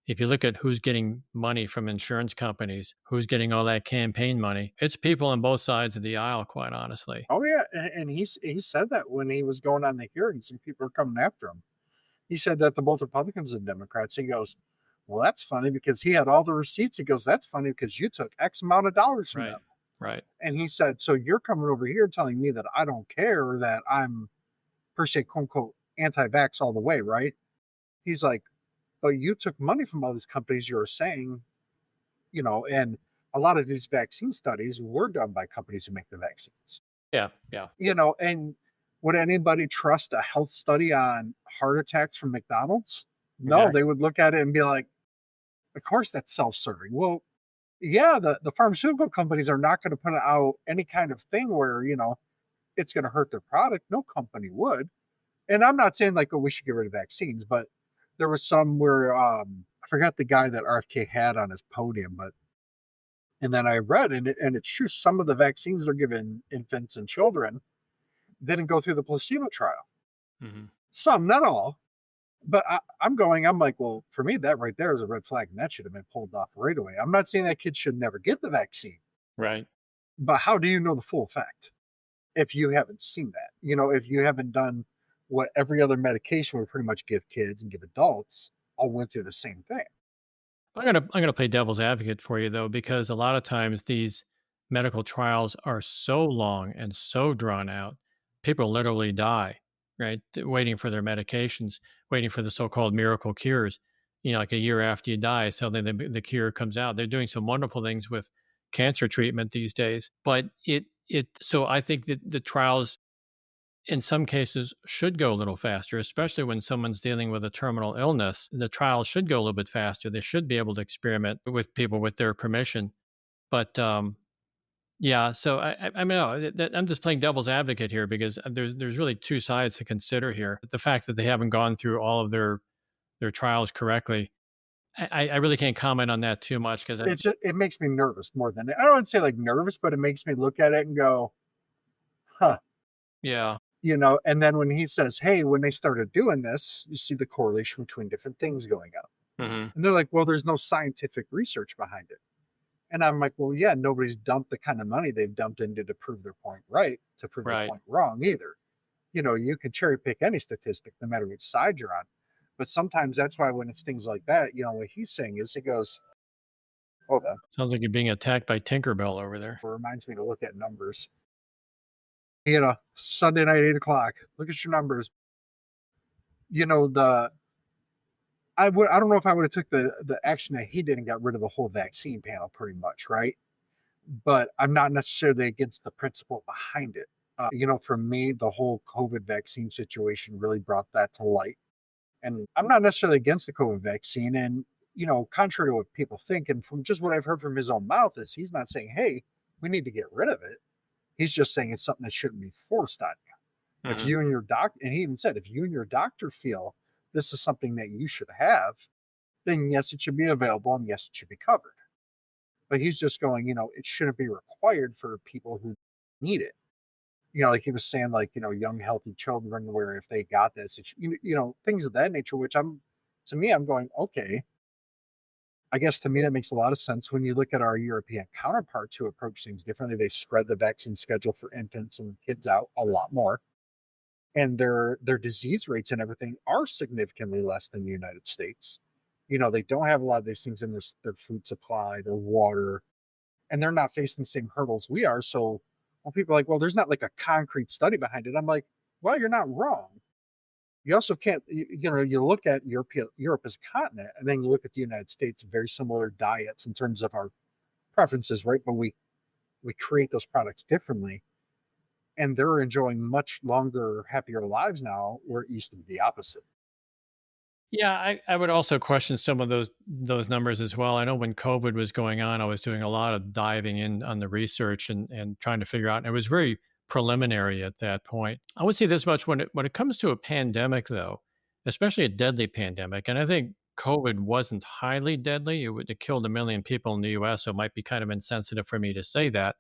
if you look at who's getting money from insurance companies, who's getting all that campaign money, it's people on both sides of the aisle, quite honestly. Oh yeah. And he said that when he was going on the hearings and people were coming after him. He said that to both Republicans and Democrats. He goes, well, that's funny because he had all the receipts. He goes, that's funny because you took X amount of dollars from Right. them. Right. And he said, so you're coming over here telling me that I don't care, or that I'm per se, quote unquote, anti vax all the way, right? He's like, but you took money from all these companies you were saying, and a lot of these vaccine studies were done by companies who make the vaccines, Yeah. Yeah. and would anybody trust a health study on heart attacks from McDonald's? No, they Exactly. would look at it and be like, of course that's self-serving. Well, yeah, the pharmaceutical companies are not going to put out any kind of thing where, it's going to hurt their product. No company would. And I'm not saying like, oh, we should get rid of vaccines, but there was some where I forgot the guy that RFK had on his podium, but and then I read and it's true. Some of the vaccines they're giving infants and children didn't go through the placebo trial. Hmm. Some, not all. But I'm like, well, for me, that right there is a red flag, and that should have been pulled off right away. I'm not saying that kids should never get the vaccine, Right. but how do you know the full effect if you haven't seen that? If you haven't done what every other medication would pretty much give kids and give adults, all went through the same thing. I'm gonna play devil's advocate for you though, because a lot of times these medical trials are so long and so drawn out, people literally die, right? Waiting for their medications, waiting for the so-called miracle cures. Like a year after you die, suddenly the cure comes out. They're doing some wonderful things with cancer treatment these days. But so I think that the trials in some cases should go a little faster, especially when someone's dealing with a terminal illness. The trials should go a little bit faster. They should be able to experiment with people with their permission. But yeah, so I mean, no, I'm just playing devil's advocate here because there's really two sides to consider here. The fact that they haven't gone through all of their trials correctly, I really can't comment on that too much because it makes me nervous more than I don't want to say like nervous, but it makes me look at it and go, huh, yeah, and then when he says, hey, when they started doing this, you see the correlation between different things going on. hmm, And they're like, well, there's no scientific research behind it. And I'm like, well, yeah, nobody's dumped the kind of money they've dumped into to prove their point right, to prove their right. point wrong either. You can cherry pick any statistic no matter which side you're on. But sometimes that's why when it's things like that, what he's saying is he goes, hold on, Sounds like you're being attacked by Tinkerbell over there. it reminds me to look at numbers. Sunday night, 8 o'clock. Look at your numbers. The I don't know if I would have took the action that he did and got rid of the whole vaccine panel pretty much, right? But I'm not necessarily against the principle behind it. For me, the whole COVID vaccine situation really brought that to light. And I'm not necessarily against the COVID vaccine. And, contrary to what people think, and from just what I've heard from his own mouth, is he's not saying, hey, we need to get rid of it. He's just saying it's something that shouldn't be forced on you. If Hmm. you and your doctor, and he even said, if you and your doctor feel this is something that you should have, then yes, it should be available and yes, it should be covered. But he's just going, it shouldn't be required for people who need it. Like he was saying, like, young, healthy children, where if they got this, things of that nature, which to me, I'm going, okay, I guess to me, that makes a lot of sense when you look at our European counterparts who approach things differently. They spread the vaccine schedule for infants and kids out a lot more. And their disease rates and everything are significantly less than the United States. They don't have a lot of these things in their food supply, their water, and they're not facing the same hurdles we are. So when people are like, well, there's not like a concrete study behind it, I'm like, well, you're not wrong. You also can't, you look at Europe as a continent, and then you look at the United States, very similar diets in terms of our preferences, right? But we create those products differently, and they're enjoying much longer, happier lives now, where it used to be the opposite. Yeah, I would also question some of those numbers as well. I know when COVID was going on, I was doing a lot of diving in on the research and trying to figure out. And it was very preliminary at that point. I would say this much: when it comes to a pandemic, though, especially a deadly pandemic, and I think COVID wasn't highly deadly. It killed 1 million people in the U.S., so it might be kind of insensitive for me to say that.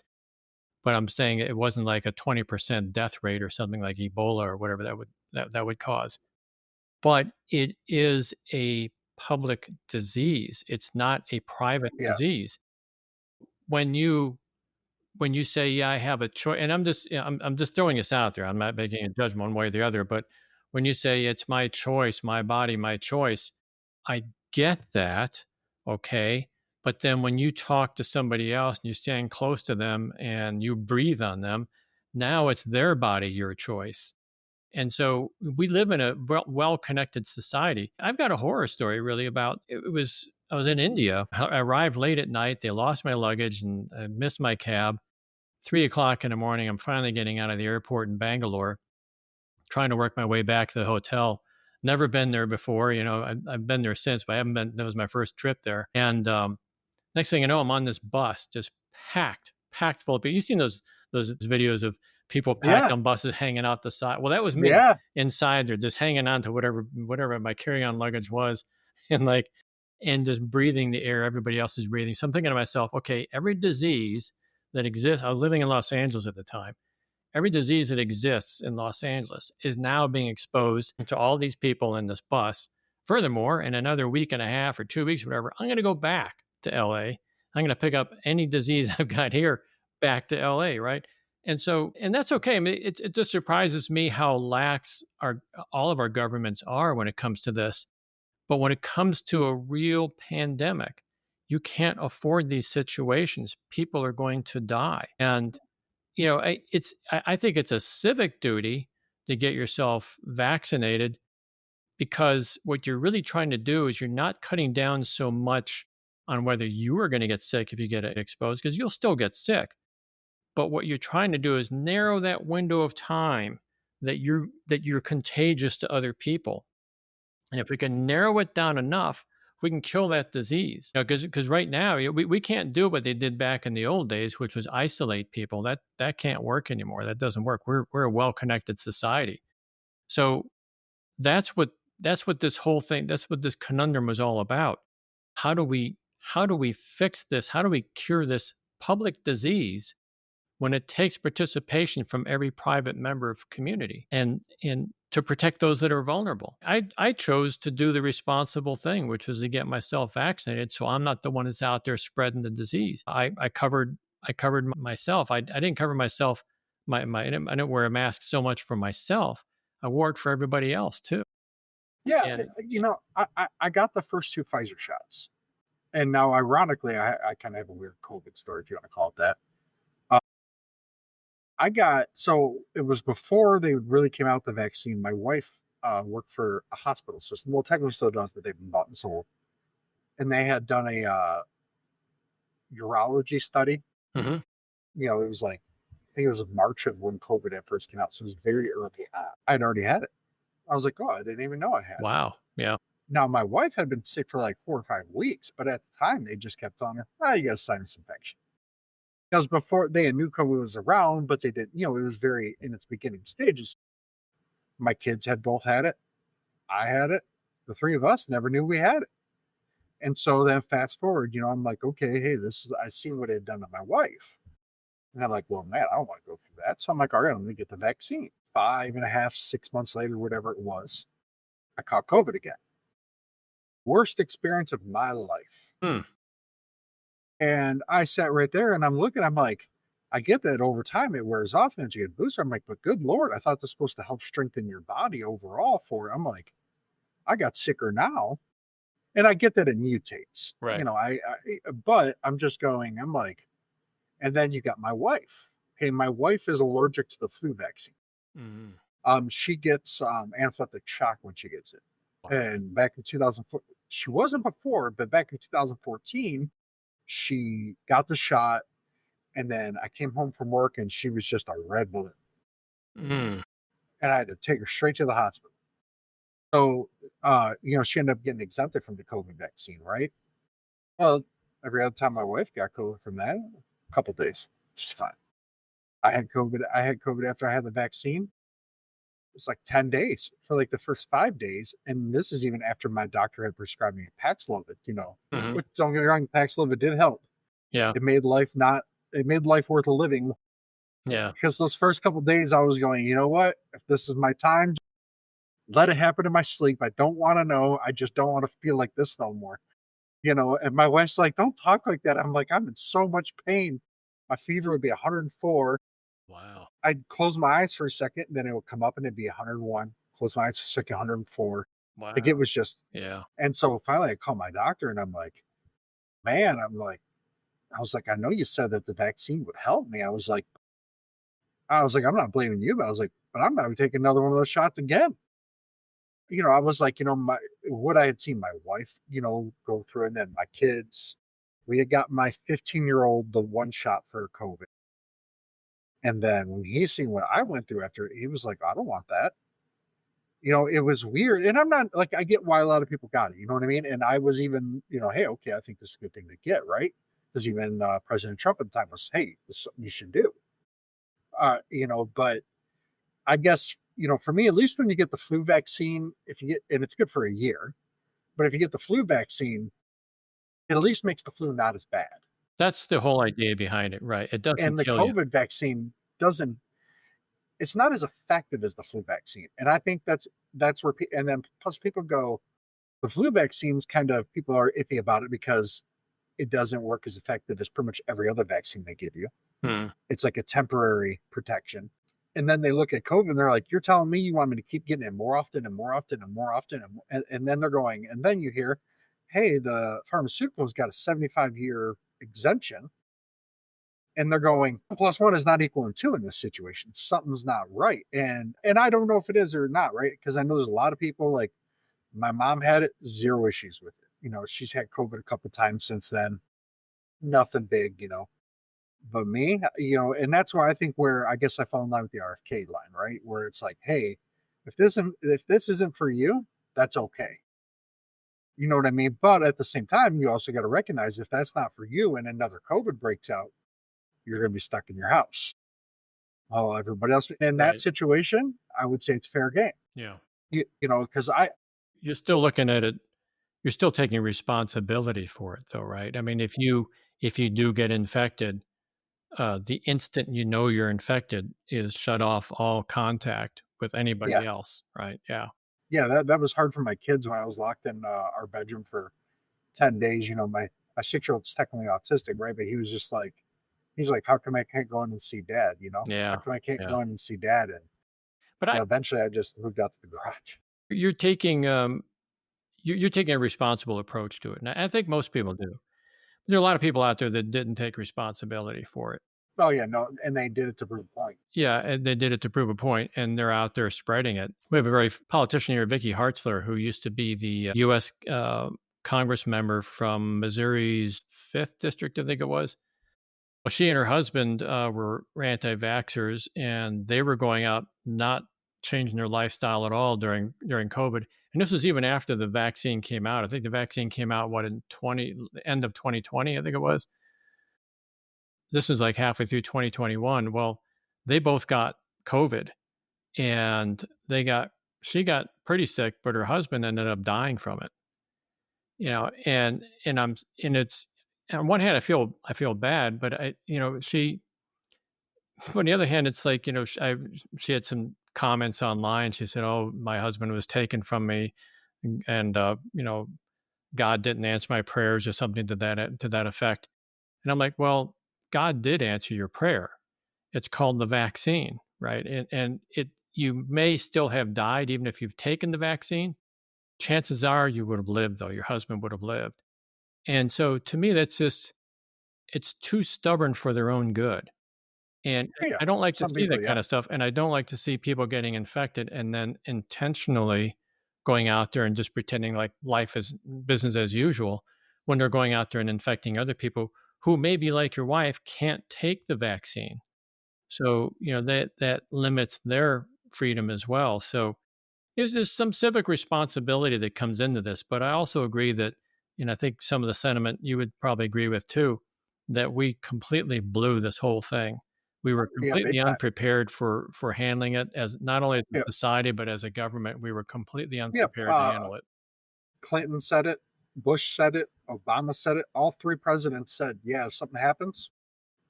But I'm saying it wasn't like a 20% death rate or something like Ebola or whatever that would cause, but it is a public disease. It's not a private Yeah, disease. When you say, "Yeah, I have a choice," and I'm just throwing this out there. I'm not making a judgment one way or the other, but when you say it's my choice, my body, my choice, I get that, okay. But then when you talk to somebody else and you stand close to them and you breathe on them, now it's their body, your choice. And so we live in a well connected society. I've got a horror story really about I was in India. I arrived late at night. They lost my luggage and I missed my cab. 3 o'clock in the morning, I'm finally getting out of the airport in Bangalore, trying to work my way back to the hotel. Never been there before. I've been there since, but I haven't been. That was my first trip there. And next thing you know, I'm on this bus, just packed full of people. You've seen those videos of people packed yeah, on buses hanging out the side. Well, that was me yeah, inside there, just hanging on to whatever my carry-on luggage was, and and just breathing the air everybody else is breathing. So I'm thinking to myself, okay, every disease that exists. I was living in Los Angeles at the time. Every disease that exists in Los Angeles is now being exposed to all these people in this bus. Furthermore, in another week and a half or 2 weeks, whatever, I'm going to go back to LA. I'm going to pick up any disease I've got here back to LA, right? And that's okay. I mean, it just surprises me how lax all of our governments are when it comes to this. But when it comes to a real pandemic, you can't afford these situations. People are going to die. And I think it's a civic duty to get yourself vaccinated because what you're really trying to do is you're not cutting down so much on whether you are going to get sick if you get exposed, because you'll still get sick. But what you're trying to do is narrow that window of time that you're contagious to other people. And if we can narrow it down enough, we can kill that disease. Because right now we can't do what they did back in the old days, which was isolate people. That can't work anymore. That doesn't work. We're a well connected society. So that's what this whole thing, that's what this conundrum was all about. How do we fix this? How do we cure this public disease when it takes participation from every private member of community and to protect those that are vulnerable? I chose to do the responsible thing, which was to get myself vaccinated, so I'm not the one that's out there spreading the disease. I covered myself. I didn't cover myself. I didn't wear a mask so much for myself. I wore it for everybody else too. Yeah, And I got the first two Pfizer shots, and now ironically, I kind of have a weird COVID story, if you want to call it that. Uh, I got so it was before they really came out with the vaccine. My wife worked for a hospital system. Well, technically still does, but they've been bought and sold. And they had done a urology study. Mhm. It was like I think it was March of when COVID had first came out, so it was very early on. I'd already had it. I was like, oh, I didn't even know I had it. Wow. Yeah. Now, my wife had been sick for like 4 or 5 weeks, but at the time they just kept telling her, you got a sinus infection. It was before they knew COVID was around, but they didn't, it was very in its beginning stages. My kids had both had it. I had it. The three of us never knew we had it. And so then fast forward, I'm like, okay, hey, I seen what it had done to my wife. And I'm like, well, man, I don't want to go through that. So I'm like, all right, I'm going to get the vaccine. 5.5, 6 months later, whatever it was, I caught COVID again. Worst experience of my life. Hmm. And I sat right there and I'm looking, I'm like, I get that over time it wears off and you get a booster. I'm like, but good Lord, I thought this was supposed to help strengthen your body overall for it. I'm like, I got sicker now. And I get that it mutates, Right. but I'm just going, I'm like, and then you got my wife. Okay, my wife is allergic to the flu vaccine. Mhm. She gets anaphylactic shock when she gets it. Wow. And back in 2004, she wasn't before, but back in 2014, she got the shot. And then I came home from work and she was just a red balloon. Mm. And I had to take her straight to the hospital. So, she ended up getting exempted from the COVID vaccine, right? Well, every other time my wife got COVID from that, a couple days, she's fine. I had COVID. I had COVID after I had the vaccine. It was like 10 days for like the first 5 days. And this is even after my doctor had prescribed me a Paxlovid, Mhm. which don't get me wrong, Paxlovid did help. Yeah. It made life worth a living Yeah. because those first couple days I was going, you know what? If this is my time, let it happen in my sleep. I don't want to know. I just don't want to feel like this no more. And my wife's like, don't talk like that. I'm like, I'm in so much pain. My fever would be 104. Wow. I'd close my eyes for a second, and then it would come up and it'd be 101. Close my eyes for a second, 104. Like it Wow. was just, Yeah. and so finally I called my doctor and I'm like, man, I was like, I know you said that the vaccine would help me. I was like, I'm not blaming you, but I was like, but I'm not taking another one of those shots again. I was like, what I had seen my wife, go through, and then my kids. We had got my 15-year-old the one shot for COVID. And then when he seen what I went through after, he was like, I don't want that. It was weird. And I'm not like, I get why a lot of people got it. You know what I mean? And I was even, hey, okay, I think this is a good thing to get, right? Because even President Trump at the time was, hey, this is something you should do. But I guess, for me, at least when you get the flu vaccine, and it's good for a year, but if you get the flu vaccine, it at least makes the flu not as bad. That's the whole idea behind it, right? It doesn't And the kill you. COVID vaccine doesn't, it's not as effective as the flu vaccine. And I think that's where, and then plus people go, the flu vaccines kind of, people are iffy about it because it doesn't work as effective as pretty much every other vaccine they give you. Hmm. It's like a temporary protection. And then they look at COVID and they're like, you're telling me you want me to keep getting it more often and more often and more often. And then they're going, and then you hear, hey, the pharmaceuticals got a 75-year exemption. And they're going, plus one is not equaling two in this situation. Something's not right. And I don't know if it is or not, right? Because I know there's a lot of people like my mom had it, zero issues with it. She's had COVID a couple times since then. Nothing big. But me, and that's why I think where I guess I fall in line with the RFK line, right? Where it's like, hey, if this isn't for you, that's okay. You know what I mean? But at the same time, you also got to recognize if that's not for you and another COVID breaks out, you're going to be stuck in your house. Oh, everybody else in that Right. situation, I would say it's fair game. Yeah. Because I, You're still looking at it. You're still taking responsibility for it, though, right? I mean, if you do get infected, the instant you know you're infected is shut off all contact with yeah, anybody else, right? Yeah. yeah, that was hard for my kids when I was locked in our bedroom for 10 days. My 6-year old's technically autistic, right? But he's like, how come I can't go in and see dad? How Yeah. come I can't Yeah. go in and see dad? And But eventually, I just moved out to the garage. you're taking you're taking a responsible approach to it, and I think most people do. There are a lot of people out there that didn't take responsibility for it. Oh yeah, no, and they did it to prove a point. Yeah, and they did it to prove a point, and they're out there spreading it. We have a very politician here, Vicky Hartzler, who used to be the U.S. Congress member from Missouri's 5th district, I think it was. Well, she and her husband were anti-vaxxers, and they were going out not changing their lifestyle at all during COVID. And this was even after the vaccine came out. I think the vaccine came out in end of 2020, I think it was. This is like halfway through 2021. Well, they both got COVID, and she got pretty sick, but her husband ended up dying from it. And it's on one hand I feel bad, but she on the other hand, it's like, she had some comments online. She said, "Oh, my husband was taken from me, and God didn't answer my prayers," or something to that effect. And I'm like, "Well, God did answer your prayer. It's called the vaccine, right? And you may still have died even if you've taken the vaccine. Chances are you would have lived, though. Your husband would have lived." And so, to me, it's too stubborn for their own good. And Yeah, I don't like to some see people, that yeah, kind of stuff, and I don't like to see people getting infected and then intentionally going out there and just pretending like life is business as usual when they're going out there and infecting other people who maybe, like your wife, can't take the vaccine. So, that limits their freedom as well. So, there's some civic responsibility that comes into this, but I also agree that, I think some of the sentiment you would probably agree with too, that we completely blew this whole thing. We were yeah, completely big time. unprepared for handling it as not only as Yeah, a society, but as a government. We were completely yeah. unprepared to handle it. Clinton said it, Bush said it, Obama said it. All three presidents said, "Yeah, if something happens,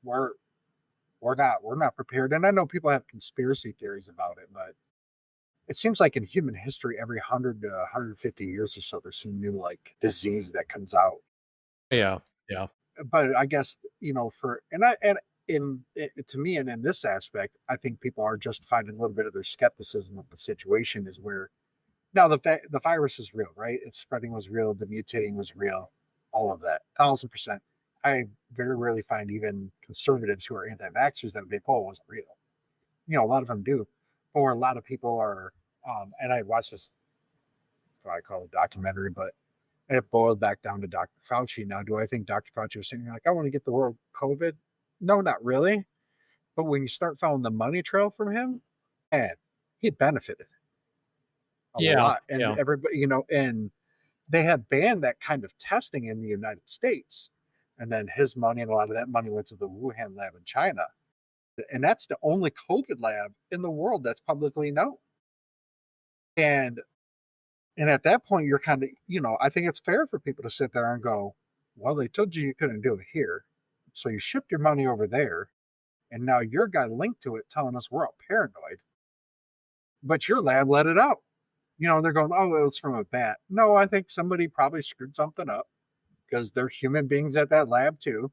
we're we're not prepared." And I know people have conspiracy theories about it, but it seems like in human history, every 100 to 150 years or so, there's some new like disease that comes out. Yeah, yeah, But I guess for and I and in it, to me and in this aspect, I think people are justified in a little bit of their skepticism of the situation. Is where now the virus is real, right? Its spreading was real, the mutating was real, all of that, 1,000%. I very rarely find even conservatives who are anti-vaxxers that vape wasn't real. A lot of them do, or a lot of people are. And I watched this, what I call a documentary, but it boiled back down to Dr. Fauci. Now, do I think Dr. Fauci was saying like, I want to get the world COVID? No, not really. But when you start following the money trail from him, and he benefited a yeah, lot, and yeah, everybody, and they had banned that kind of testing in the United States. And then his money and a lot of that money went to the Wuhan lab in China. And that's the only COVID lab in the world that's publicly known. And at that point, you're kind of, I think it's fair for people to sit there and go, well, they told you couldn't do it here. So you shipped your money over there. And now your guy linked to it telling us we're all paranoid, but your lab let it out. They're going, oh, it was from a bat. No, I think somebody probably screwed something up because they're human beings at that lab too.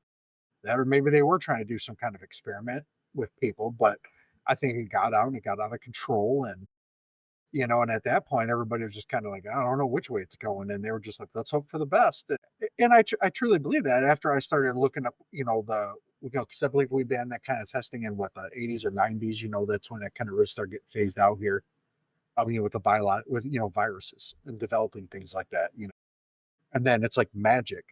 That or maybe they were trying to do some kind of experiment with people, but I think it got out and it got out of control. And at that point, everybody was just kind of like, I don't know which way it's going. And they were just like, let's hope for the best. And I truly believe that after I started looking up, because I believe we banned that kind of testing in what, the 80s or 90s, that's when that kind of really started getting phased out here. With the with, viruses and developing things like that. And then it's like magic.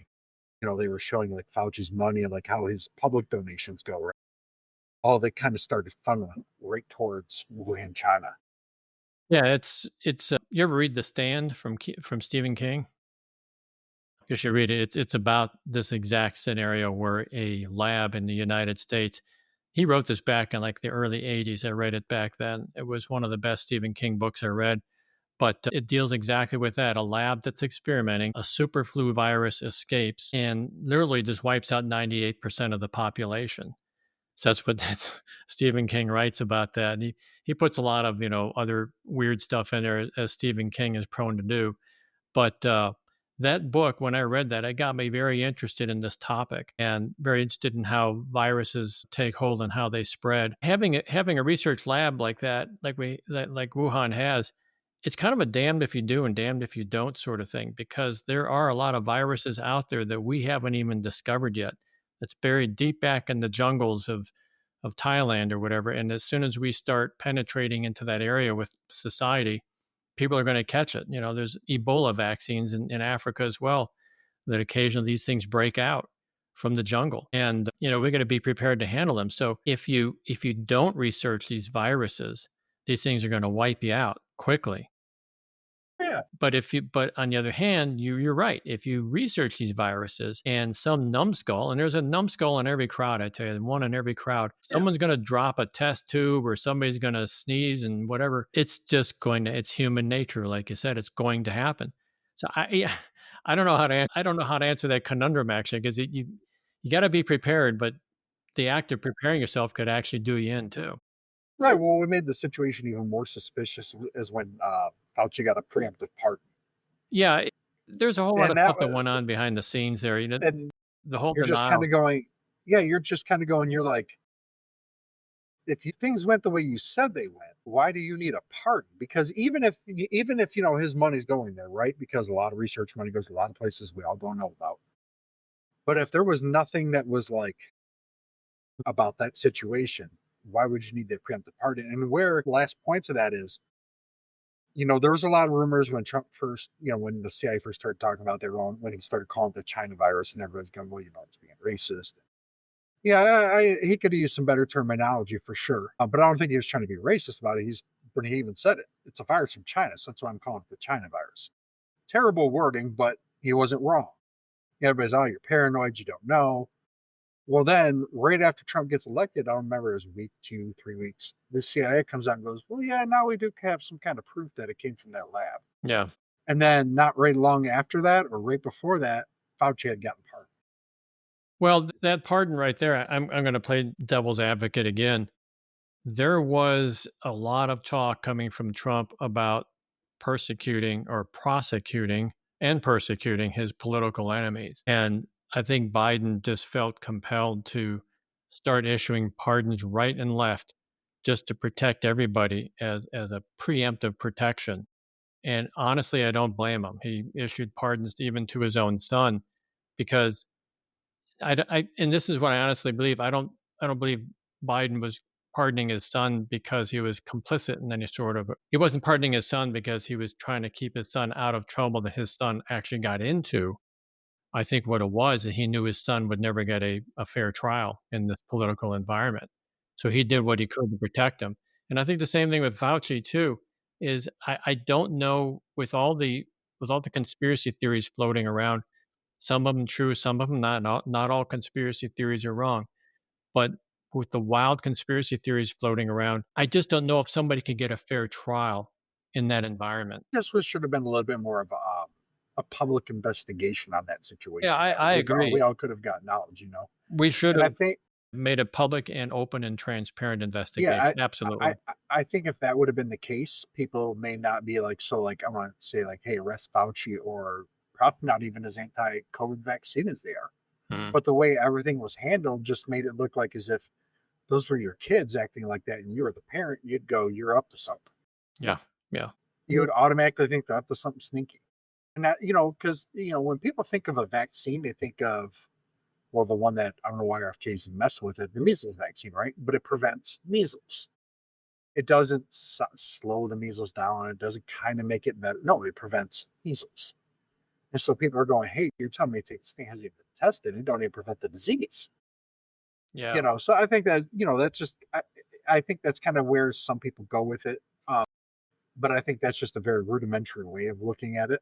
They were showing like Fauci's money and like how his public donations go, right? All they kind of started funneling right towards Wuhan, China. Yeah, it's. You ever read The Stand from Stephen King? You should read it. It's about this exact scenario where a lab in the United States. He wrote this back in like the early '80s. I read it back then. It was one of the best Stephen King books I read. But it deals exactly with that. A lab that's experimenting, a super flu virus escapes and literally just wipes out 98% of the population. So that's what Stephen King writes about that. And he puts a lot of other weird stuff in there as Stephen King is prone to do. But that book, when I read that, it got me very interested in this topic and very interested in how viruses take hold and how they spread. Having a research lab like that, like Wuhan has, it's kind of a damned if you do and damned if you don't sort of thing, because there are a lot of viruses out there that we haven't even discovered yet. That's buried deep back in the jungles of Thailand or whatever. And as soon as we start penetrating into that area with society, people are going to catch it. There's Ebola vaccines in Africa as well, that occasionally these things break out from the jungle. And, we're going to be prepared to handle them. So if you don't research these viruses, these things are going to wipe you out quickly. Yeah, But on the other hand, you're right. If you research these viruses and some numbskull, and there's a numbskull in every crowd, I tell you, one in every crowd, yeah. someone's going to drop a test tube or somebody's going to sneeze and whatever. It's just it's human nature. Like you said, it's going to happen. So yeah, I don't know how to answer that conundrum actually, because you got to be prepared, but the act of preparing yourself could actually do you in too. Right. Well, we made the situation even more suspicious is when Fauci got a preemptive pardon, Yeah, there's a whole lot and of that stuff that went on behind the scenes there. and The whole you're just kind denial. of going, yeah, you're just kind of going. You're like, if things went the way you said they went, why do you need a pardon? Because even if his money's going there, right? Because a lot of research money goes to a lot of places we all don't know about. But if there was nothing that was like about that situation, why would you need that preemptive pardon? And where the last points of that is, there was a lot of rumors when Trump first, when the CIA first started talking about their own, when he started calling it the China virus, and everybody's going, well, it's being racist. Yeah, he could have used some better terminology for sure, but I don't think he was trying to be racist about it. But he even said it. It's a virus from China, so that's why I'm calling it the China virus. Terrible wording, but he wasn't wrong. Everybody's, oh, you're paranoid, you don't know. Well, then, right after Trump gets elected, I don't remember, it was a week, 2, 3 weeks, the CIA comes out and goes, well, yeah, now we do have some kind of proof that it came from that lab. Yeah. And then, not right long after that, or right before that, Fauci had gotten pardoned. Well, that pardon right there, I'm going to play devil's advocate again. There was a lot of talk coming from Trump about persecuting or prosecuting and persecuting his political enemies. And I think Biden just felt compelled to start issuing pardons right and left just to protect everybody as a preemptive protection. And honestly, I don't blame him. He issued pardons even to his own son because and this is what I honestly believe. I don't believe Biden was pardoning his son because he was complicit in any sort of. He wasn't pardoning his son because he was trying to keep his son out of trouble that his son actually got into. I think what it was that he knew his son would never get a fair trial in this political environment. So he did what he could to protect him. And I think the same thing with Fauci too, is I don't know with all the conspiracy theories floating around, some of them true, some of them not. Not all conspiracy theories are wrong. But with the wild conspiracy theories floating around, I just don't know if somebody could get a fair trial in that environment. This was should have been a little bit more of a public investigation on that Yeah, situation. That I we agree. all could have got knowledge. We should And I have think, made a public and open and transparent yeah, investigation. I Absolutely. I think if that would have been the case, people may not be like so like I want to say like, hey, arrest Fauci, or probably not even as anti-COVID vaccine as they are. Mhm. But the way everything was handled just made it look like as if those were your kids acting like that, and you were the parent. You'd go, you're up to something. Yeah. Yeah. You would automatically think they're up to something sneaky. And that, because when people think of a vaccine, they think of, well, the one that I don't know why RFK is messing with it, the measles vaccine, right? But it prevents measles. It doesn't slow the measles down. It doesn't kind of make it better. No, it prevents measles. so people are going, hey, you're telling me to take this thing hasn't even been tested. It don't even prevent the disease. Yeah. So I think that, that's just, I think that's kind of where some people go with it. But I think that's just a very rudimentary way of looking at it.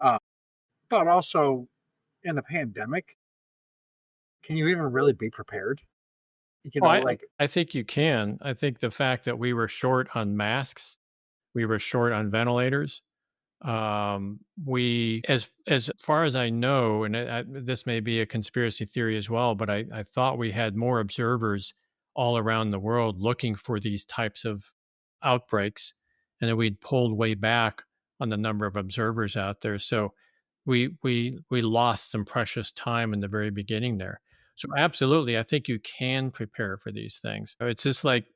Uh, but also in a pandemic, can you even really be prepared? Oh, Like, I think you can. I think the fact that we were short on masks, we were short on ventilators. We, as far as I know, and this may be a conspiracy theory as well, but I thought we had more observers all around the world looking for these types of outbreaks, and that we'd pulled way back on the number of observers out there. So we lost some precious time in the very beginning there. So absolutely, I think you can prepare for these things. It's like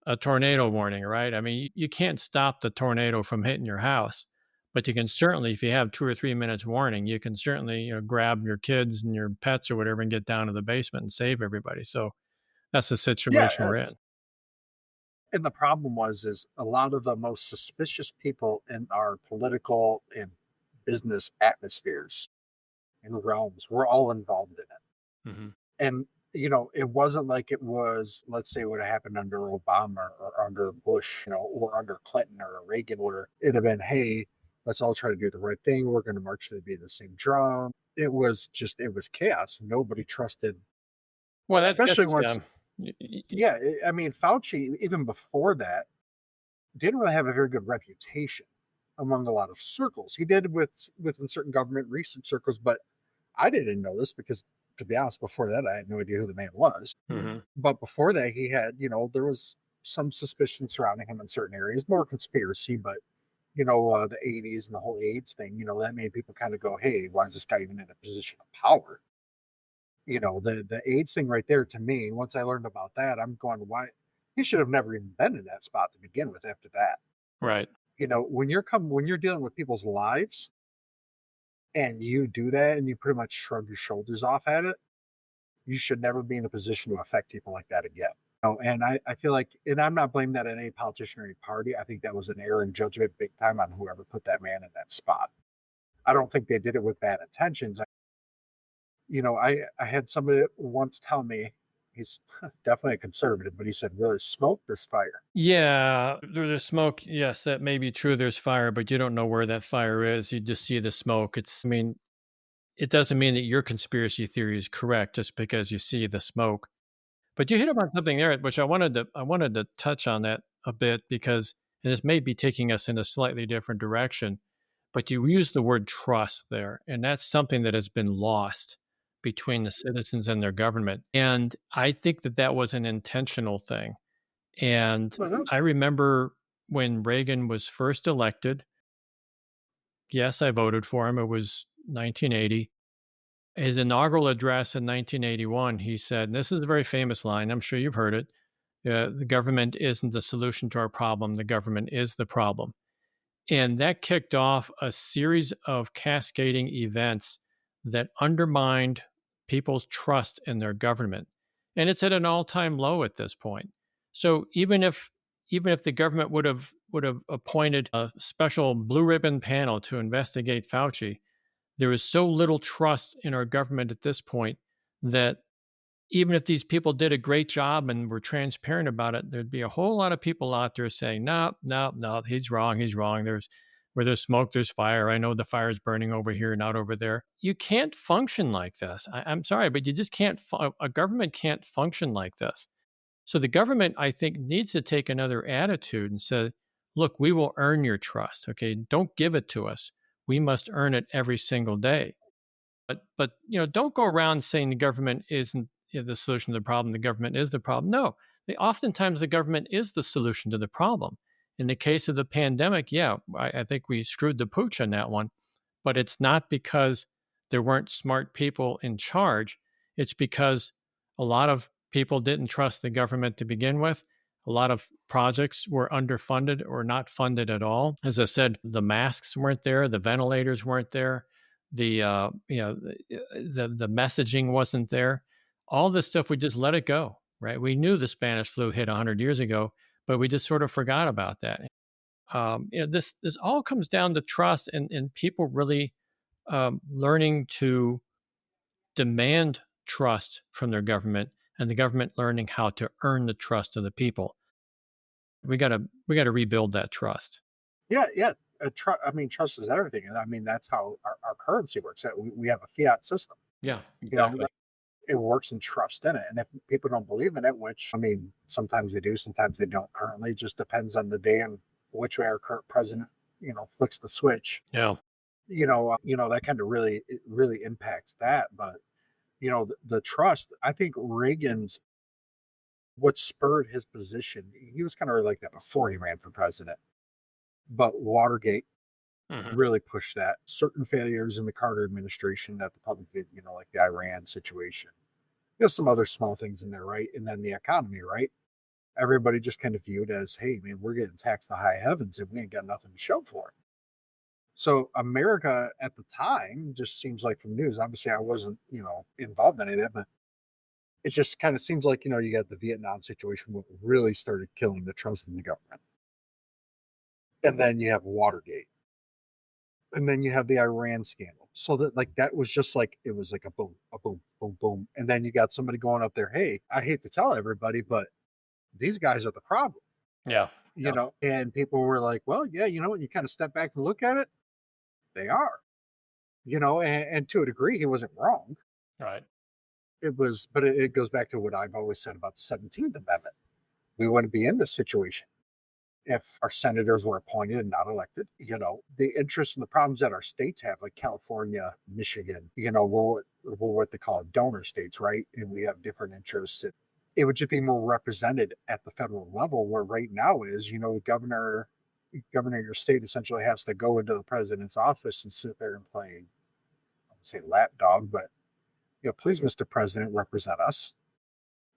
a tornado warning, right? I mean, you can't stop the tornado from hitting your house, but you can certainly, if you have 2 or 3 minutes warning, you can certainly, grab your kids and your pets or whatever and get down to the basement and save everybody. So that's the yeah, situation we're in. and the problem is a lot of the most suspicious people in our political and business atmospheres and realms were all involved in it. Hmm. And it wasn't like it was, let's say, what happened under Obama or under Bush, or under Clinton or Reagan, where it'd have been, hey, let's all try to do the right thing. We're going to march to the beat of the same drum. It was chaos. Nobody trusted, Well, especially that's once, yeah. I mean, Fauci, even before that, didn't really have a very good reputation among a lot of circles. He did within certain government research circles, but I didn't know this because, to be honest, before that, I had no idea who the man was. hmm But before that, he had, there was some suspicion surrounding him in certain areas, more conspiracy, but, the 80s and the whole AIDS thing, that made people kind of go, hey, why is this guy even in a position of power? The AIDS thing right there to me, once I learned about that, I'm going, why? He should have never even been in that spot to begin with after that. right. When you're dealing with people's lives and you do that and you pretty much shrug your shoulders off at it, you should never be in a position to affect people like that again. And I feel like, and I'm not blaming that on any politician or any party. I think that was an error in judgment big time on whoever put that man in that spot. I don't think they did it with bad intentions. I had somebody once tell me, he's definitely a conservative, but he said, "Where there's smoke, there's fire." Yeah, there's smoke. Yes, that may be true. There's fire, but you don't know where that fire is. You just see the smoke. I mean, it doesn't mean that your conspiracy theory is correct just because you see the smoke. But you hit upon something there, which I wanted to touch on that a bit because and this may be taking us in a slightly different direction. But you use the word trust there, and that's something that has been lost between the citizens and their government. And I think that that was an intentional thing. And Mhm. I remember when Reagan was first elected. Yes, I voted for him. It was 1980. His inaugural address in 1981, he said, and this is a very famous line, I'm sure you've heard it, the government isn't the solution to our problem, the government is the problem. And that kicked off a series of cascading events that undermined people's trust in their government. And it's at an all-time low at this point. So even if the government would have appointed a special blue ribbon panel to investigate Fauci, there is so little trust in our government at this point that even if these people did a great job and were transparent about it, there'd be a whole lot of people out there saying, no, no, no, he's wrong. He's wrong. Where there's smoke, there's fire. I know the fire is burning over here, not over there. You can't function like this. I'm sorry, but you just can't, a government can't function like this. So the government, I think, needs to take another attitude and say, look, we will earn your trust. Okay. Don't give it to us. We must earn it every single day. But don't go around saying the government isn't the solution to the problem. The government is the problem. No, oftentimes the government is the solution to the problem. In the case of the pandemic, yeah, I think we screwed the pooch on that one. But it's not because there weren't smart people in charge. It's because a lot of people didn't trust the government to begin with. A lot of projects were underfunded or not funded at all. As I said, the masks weren't there, the ventilators weren't there, the messaging wasn't there. All this stuff, we just let it go, right? We knew the Spanish flu hit 100 years ago, but we just sort of forgot about that. This all comes down to trust and people really learning to demand trust from their government, and the government learning how to earn the trust of the people. We gotta rebuild that trust. Yeah, yeah. I mean, trust is everything, and I mean that's how our currency works. We have a fiat system. Yeah, You know, exactly. it works in trust in it. And if people don't believe in it, which I mean, sometimes they do, sometimes they don't. Currently, it just depends on the day and which way our current president, flicks the switch. Yeah. That kind of really it really impacts that. But the trust. I think Reagan's what spurred his position. He was kind of like that before he ran for president, but Watergate Hmm. really pushed that. Certain failures in the Carter administration that the public did, like the Iran situation. There's some other small things in there, right? And then the economy, right? Everybody just kind of viewed as, hey, man, we're getting taxed to high heavens and we ain't got nothing to show for it. So America at the time just seems like from news. Obviously, I wasn't, involved in any of that, but it just kind of seems like, you got the Vietnam situation what really started killing the trust in the government. And then you have Watergate. And then you have the Iran scandal. So that like that was just like it was like a boom, boom, boom. And then you got somebody going up there, hey, I hate to tell everybody, but these guys are the problem, Yeah. Yeah. and people were like, well, yeah, when you kind of step back and look at it, they are, and to a degree, he wasn't wrong. Right. But it goes back to what I've always said about the 17th Amendment. We wouldn't be in this situation if our senators were appointed and not elected. The interests and the problems that our states have, like California, Michigan, we're what they call donor states, right? And we have different interests. It would just be more represented at the federal level, where right now is, the governor of your state essentially has to go into the president's office and sit there and play, I would say lapdog, but please, Mr. President, represent us.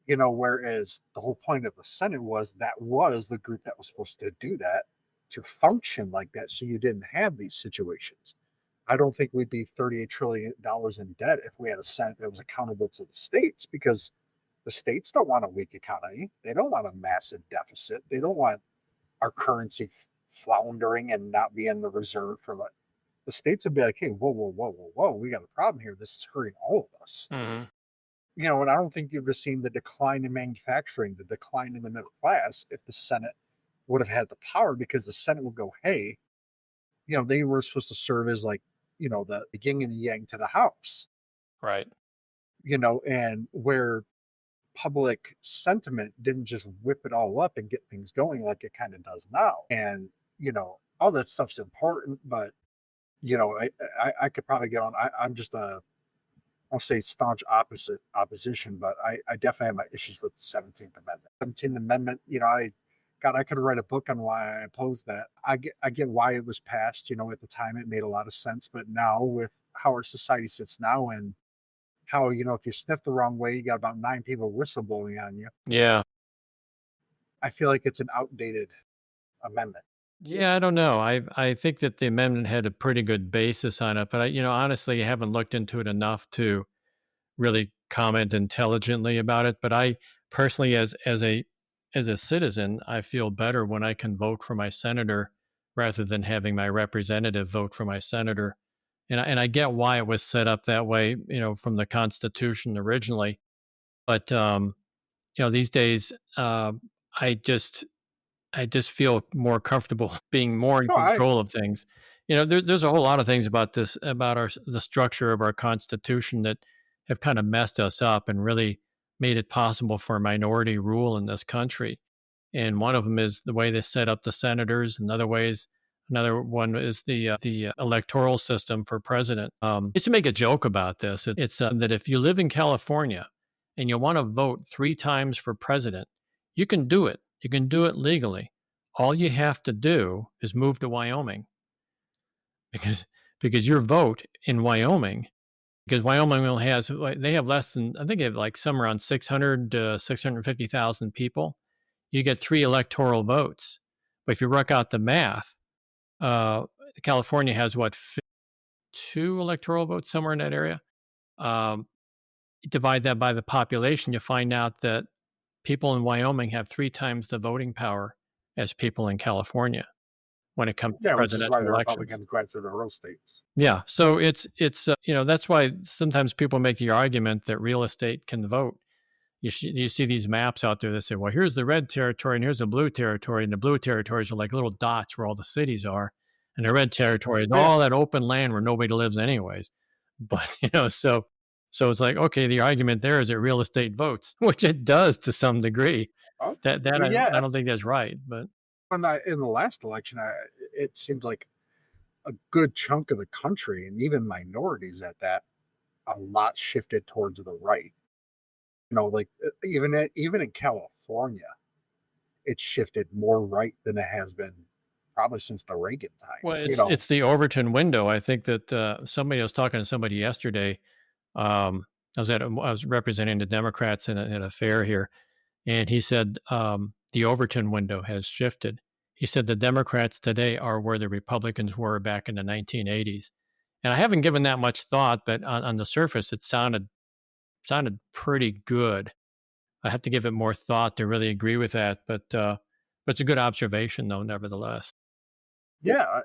Whereas the whole point of the Senate was that was the group that was supposed to do that, to function like that, so you didn't have these situations. I don't think we'd be $38 trillion in debt if we had a Senate that was accountable to the states, because the states don't want a weak economy. They don't want a massive deficit. They don't want our currency floundering and not being the reserve for like the states would be like, hey, whoa, whoa, whoa, whoa, whoa, we got a problem here. This is hurting all of us. Hmm. And I don't think you've just seen the decline in manufacturing, the decline in the middle class, if the Senate would have had the power, because the Senate would go, hey, they were supposed to serve as like, the yin and the yang to the House, Right. and where public sentiment didn't just whip it all up and get things going like it kind of does now. And, all that stuff's important, but, I could probably get on. I'm just I'll say staunch opposition, but I definitely have my issues with the 17th Amendment. 17th Amendment, I could write a book on why I opposed that. I get why it was passed. At the time it made a lot of sense, but now with how our society sits now and how, if you sniff the wrong way, you got about 9 people whistleblowing on you. Yeah. I feel like it's an outdated amendment. Yeah, I don't know. I think that the amendment had a pretty good basis on it, but honestly, I haven't looked into it enough to really comment intelligently about it. But I personally, as a citizen, I feel better when I can vote for my senator rather than having my representative vote for my senator. And I get why it was set up that way, from the Constitution originally. But these days, I just I just feel more comfortable being more in No, I control of things. There's a whole lot of things about this, about the structure of our Constitution that have kind of messed us up and really made it possible for minority rule in this country. And one of them is the way they set up the senators. Another one is the electoral system for president. Just to make a joke about this, it's that if you live in California and you want to vote 3 times for president, you can do it. You can do it legally. All you have to do is move to Wyoming, because your vote in Wyoming, because Wyoming only has, they have less than, I think they have like somewhere around 600 to 650,000 people. You get 3 electoral votes. But if you work out the math, uh, California has what, 2 electoral votes, somewhere in that area. Um, Divide that by the population, you find out that people in Wyoming have 3 times the voting power as people in California. when it comes to Yeah, which is why presidential the elections. Republicans go after the rural states. Yeah, so it's that's why sometimes people make the argument that real estate can vote. You see these maps out there that say, well, here's the red territory and here's the blue territory, and the blue territories are like little dots where all the cities are, and the red territory is Yeah. all that open land where nobody lives anyways. But so it's like, okay, the argument there is that real estate votes, which it does to some degree. Oh, That well, yeah. I don't think that's right, but In the last election, it seemed like a good chunk of the country, and even minorities at that, a lot shifted towards the right. Like even in California, it's shifted more right than it has been probably since the Reagan well, times. it's the Overton window. I think that somebody I was talking to somebody yesterday. I was representing the Democrats in a fair here, and he said the Overton window has shifted. He said the Democrats today are where the Republicans were back in the 1980s, and I haven't given that much thought, but on the surface, it sounded pretty good. I have to give it more thought to really agree with that, but it's a good observation, though, nevertheless. Yeah,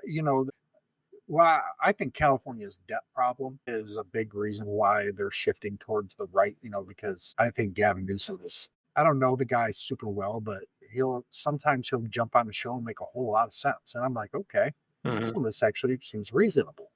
well, I think California's debt problem is a big reason why they're shifting towards the right. Because I think Gavin Newsom is. I don't know the guy super well, but he'll jump on the show and make a whole lot of sense, and I'm like, okay, Mhm. some of this actually seems reasonable.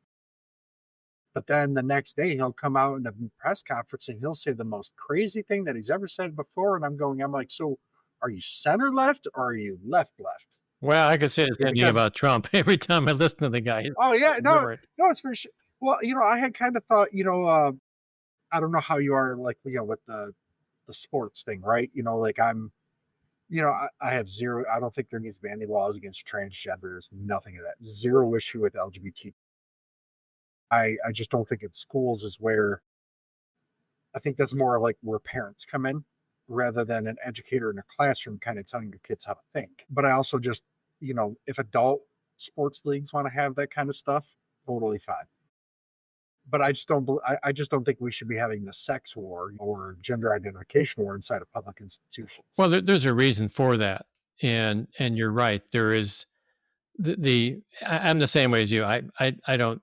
But then the next day he'll come out in a press conference and he'll say the most crazy thing that he's ever said before, and I'm like, so are you center left or are you left left? Well, I could say the same thing Because about Trump. Every time I listen to the guy, he's oh yeah, no, different. no, it's for sure. Well, I had kind of thought, I don't know how you are, like, with the sports thing, right? Like I have zero. I don't think there needs to be any laws against transgenders. Nothing of that. Zero issue with LGBT. I just don't think in schools is where I think that's more like where parents come in rather than an educator in a classroom kind of telling your kids how to think. But I also just, if adult sports leagues want to have that kind of stuff, totally fine. But I just don't think we should be having the sex war or gender identification war inside of public institutions. Well, there's a reason for that, and you're right. There is I'm the same way as you. I don't.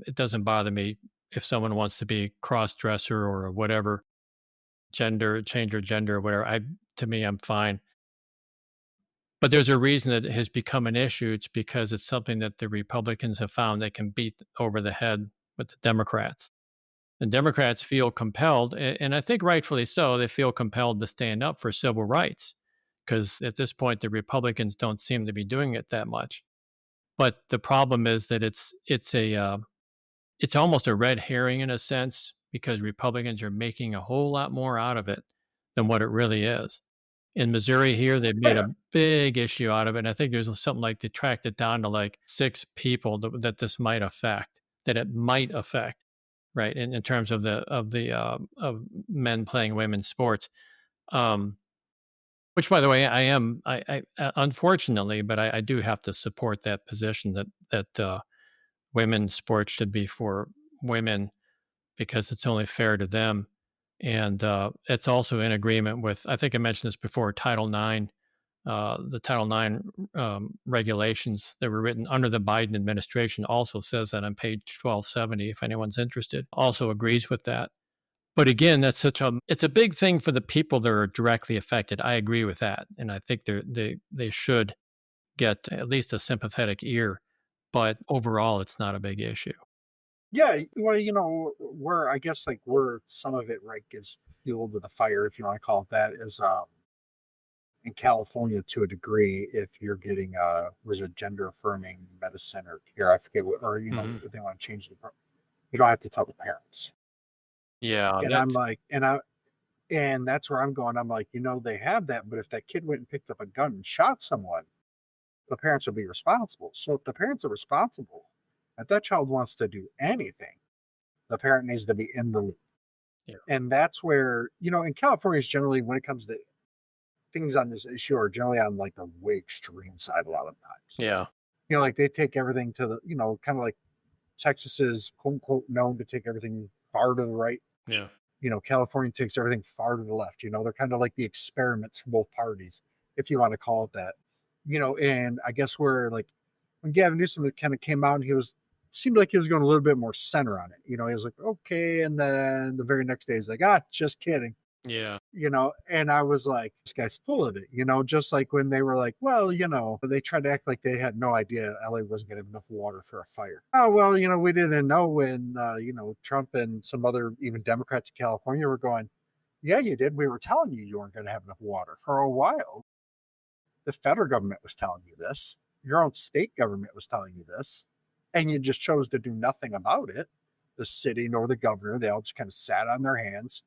It doesn't bother me if someone wants to be cross dresser or whatever gender, change your gender or whatever. To me, I'm fine. But there's a reason that it has become an issue. It's because it's something that the Republicans have found they can beat over the head with the Democrats. The Democrats feel compelled, and I think rightfully so, they feel compelled to stand up for civil rights because at this point, the Republicans don't seem to be doing it that much. But the problem is that it's almost a red herring in a sense because Republicans are making a whole lot more out of it than what it really is. In Missouri here, they've made Yeah, a big issue out of it. And I think there's something like they tracked it down to like 6 people that this might affect, that it might affect, right? In terms of of men playing women's sports. Um, which, by the way, I unfortunately, but I do have to support that position that women's sports should be for women because it's only fair to them. And it's also in agreement with, I think I mentioned this before, Title IX, the Title IX regulations that were written under the Biden administration also says that on page 1270, if anyone's interested, also agrees with that. But again, it's a big thing for the people that are directly affected. I agree with that. And I think they should get at least a sympathetic ear. But overall, it's not a big issue. yeah. Well, where I guess like where some of it right gives fuel to the fire, if you want to call it that, is in California to a degree. If you're getting was a gender affirming medicine or care, I forget what, or Hmm. if they want to change you don't have to tell the parents. Yeah, And I'm that's like, and that's where I'm going. I'm like, they have that, but if that kid went and picked up a gun and shot someone, the parents would be responsible. So if the parents are responsible, if that child wants to do anything, the parent needs to be in the loop. yeah, And that's where, in California, is generally when it comes to things on this issue are generally on like the way extreme side a lot of times. yeah, Like they take everything to the, kind of like Texas is quote unquote known to take everything far to the right. yeah. California takes everything far to the left. They're kind of like the experiments for both parties, if you want to call it that. And I guess where like when Gavin Newsom kind of came out, and he was seemed like he was going a little bit more center on it. You know, he was like, okay, and then the very next day he's like, just kidding. Yeah. You know, and I was like, this guy's full of it, you know, just like when they were like, well, you know, they tried to act like they had no idea LA wasn't going to have enough water for a fire. Oh, well, you know, we didn't know when, you know, Trump and some other even Democrats in California were going, yeah, you did. We were telling you weren't going to have enough water for a while. The federal government was telling you this. Your own state government was telling you this. And you just chose to do nothing about it. The city nor the governor, they all just kind of sat on their hands.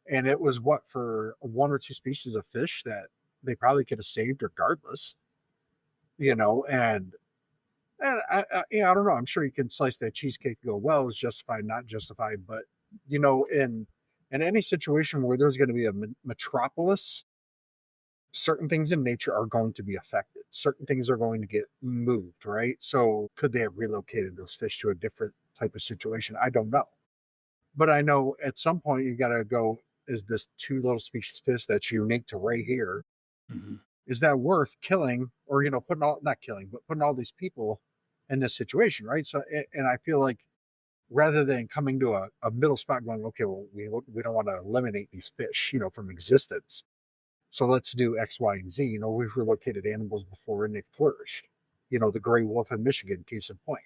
And it was what, for one or two species of fish that they probably could have saved regardless, you know. And you know, I don't know. I'm sure you can slice that cheesecake and go, well, it's justified, not justified. But you know, in any situation where there's going to be a metropolis, certain things in nature are going to be affected. Certain things are going to get moved, right? So could they have relocated those fish to a different type of situation? I don't know. But I know at some point you got to go, is this two little species fish that's unique to right here? Mm-hmm. Is that worth killing, or, you know, putting all, not killing, but putting all these people in this situation, right? So, and I feel like rather than coming to a middle spot going, okay, well, we don't want to eliminate these fish, you know, from existence. So let's do X, Y, and Z. You know, we've relocated animals before and they flourished. You know, the gray wolf in Michigan, case in point.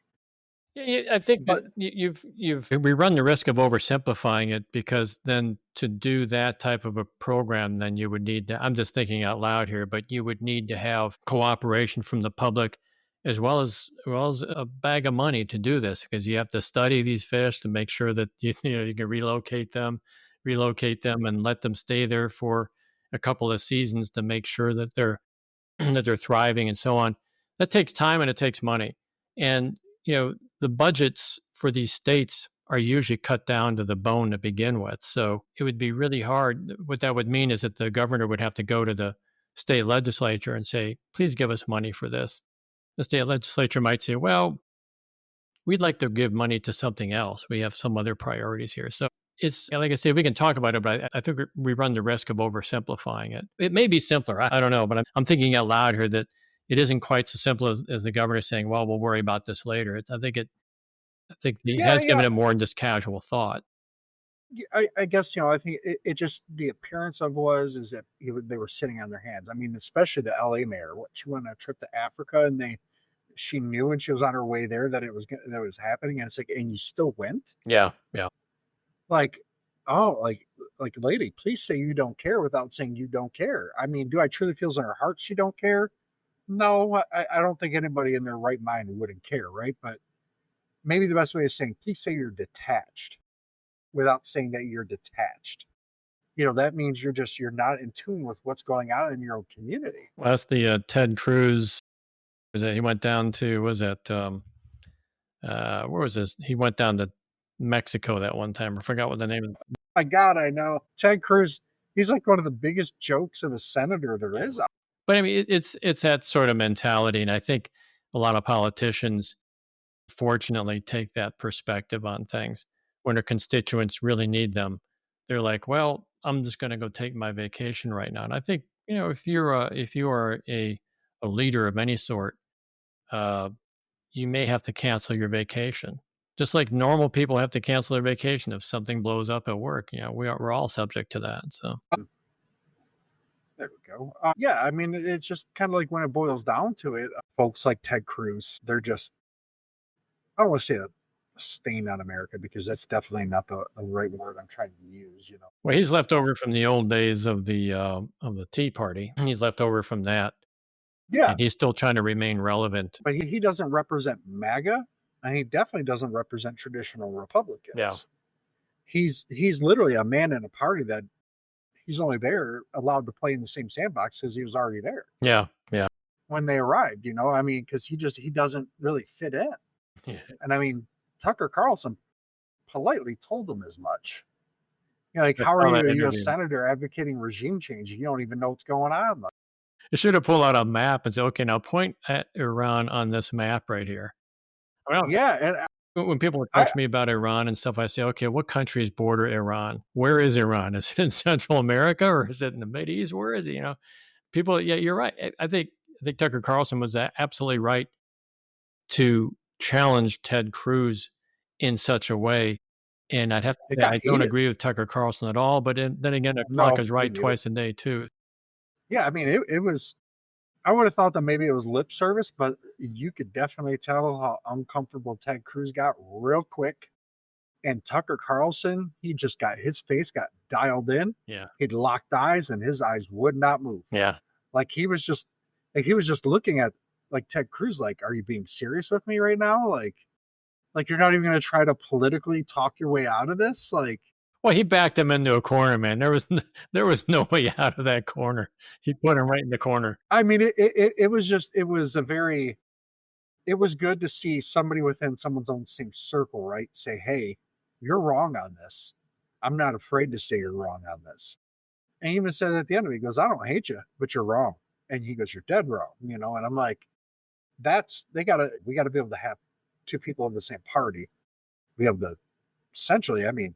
Yeah, I think that But you've we run the risk of oversimplifying it, because then to do that type of a program, then you would need to, I'm just thinking out loud here, but you would need to have cooperation from the public as well as a bag of money to do this, because you have to study these fish to make sure that you know you can relocate them and let them stay there for a couple of seasons to make sure that they're that they're thriving and so on. That takes time and it takes money. And, you know, the budgets for these states are usually cut down to the bone to begin with. So it would be really hard. What that would mean is that the governor would have to go to the state legislature and say, please give us money for this. The state legislature might say, well, we'd like to give money to something else. We have some other priorities here. So it's like I say, we can talk about it, but I think we run the risk of oversimplifying it. It may be simpler. I don't know, but I'm thinking out loud here that it isn't quite so simple as the governor saying, well, we'll worry about this later. I think he yeah, has yeah, given it more than just casual thought. I guess, you know, I think it just, the appearance of was is that they were sitting on their hands. I mean, especially the LA mayor. What, she went on a trip to Africa, and she knew when she was on her way there that that it was happening, and it's like, and you still went, Yeah. Yeah. like, oh, lady, please say you don't care without saying you don't care. I mean, do I truly feel in her heart she don't care? No, I don't think anybody in their right mind wouldn't care, right? But maybe the best way is saying, please say you're detached without saying that you're detached. You know, that means you're not in tune with what's going on in your own community. Well, that's the Ted Cruz. He went down to, was that, where was this? He went down to Mexico that one time. I forgot what the name of. My God, I know Ted Cruz. He's like one of the biggest jokes of a senator there is. But I mean, it's that sort of mentality, and I think a lot of politicians, fortunately, take that perspective on things when their constituents really need them. They're like, "Well, I'm just going to go take my vacation right now." And I think, you know, if you are a leader of any sort, uh, you may have to cancel your vacation, just like normal people have to cancel their vacation if something blows up at work. You know, we're all subject to that. So. There we go. Yeah, I mean, it's just kind of like when it boils down to it, folks like Ted Cruz, they're just, I don't want to say a stain on America, because that's definitely not the right word I'm trying to use, you know. Well, he's left over from the old days of the Tea Party. He's left over from that, Yeah, and he's still trying to remain relevant. but he doesn't represent MAGA, and he definitely doesn't represent traditional Yeah, Republicans. He's literally a man in a party that he's only there allowed to play in the same sandbox because he was already there yeah, yeah. when they arrived, you know. I mean, because he doesn't really fit in. Yeah. And I mean, Tucker Carlson politely told him as much. You know, like, I how are saw you that a U.S. interview. senator advocating regime change? You don't even know what's going on. Like, You should have pulled out a map and said, "Okay, now point at Iran on this map right here." Well, yeah, and when people I, touch me about Iran and stuff, I say, "Okay, what countries border Iran? Where is Iran? Is it in Central America or is it in the Mideast? Where is it?" You know, people. Yeah, you're right. I think Tucker Carlson was absolutely right to challenge Ted Cruz in such a way. And I'd have to It say, got I don't heated. agree with Tucker Carlson at all. But then again, a clock No, is me right neither. twice a day, too. Yeah, I mean, it was. I would have thought that maybe it was lip service, but you could definitely tell how uncomfortable Ted Cruz got real quick. And Tucker Carlson, he just got his face got dialed in. Yeah. He'd locked eyes, and his eyes would not move. Yeah. Like he was just looking at like Ted Cruz, like, are you being serious with me right now? Like you're not even going to try to politically talk your way out of this? Like, Well, he backed him into a corner, man. There was no way out of that corner. He put him right in the corner. I mean, it was just, it was a very, it was good to see somebody within someone's own same circle, right? Say, hey, you're wrong on this. I'm not afraid to say you're wrong on this. And he even said at the end of it, he goes, I don't hate you, but you're wrong. And he goes, you're dead wrong, you know? And I'm like, we gotta be able to have two people in the same party. Be able to essentially, I mean,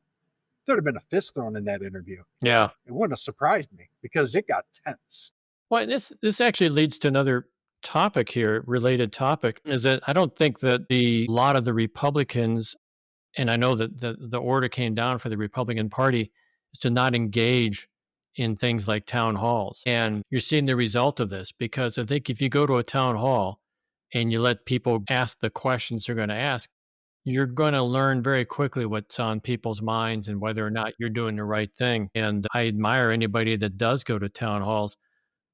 there'd have been a fist thrown in that interview. Yeah. It wouldn't have surprised me because it got tense. Well, this actually leads to another topic here, related topic, is that I don't think that a lot of the Republicans, and I know that the order came down for the Republican Party, is to not engage in things like town halls. And you're seeing the result of this, because I think if you go to a town hall and you let people ask the questions they're going to ask, you're going to learn very quickly what's on people's minds and whether or not you're doing the right thing. And I admire anybody that does go to town halls,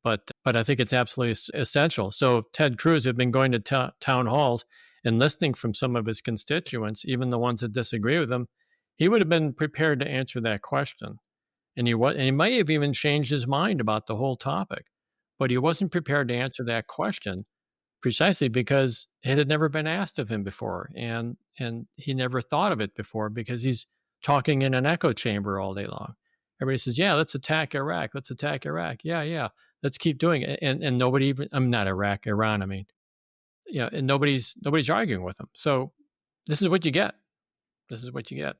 but I think it's absolutely essential. So if Ted Cruz had been going to town halls and listening from some of his constituents, even the ones that disagree with him, he would have been prepared to answer that question. And he might have even changed his mind about the whole topic, but he wasn't prepared to answer that question precisely because it had never been asked of him before, and he never thought of it before because he's talking in an echo chamber all day long. Everybody says, "Yeah, let's attack Iraq. Let's attack Iraq. Yeah, yeah, let's keep doing it." And nobody even, I'm not Iraq, Iran. I mean, yeah, and nobody's arguing with him. So this is what you get. This is what you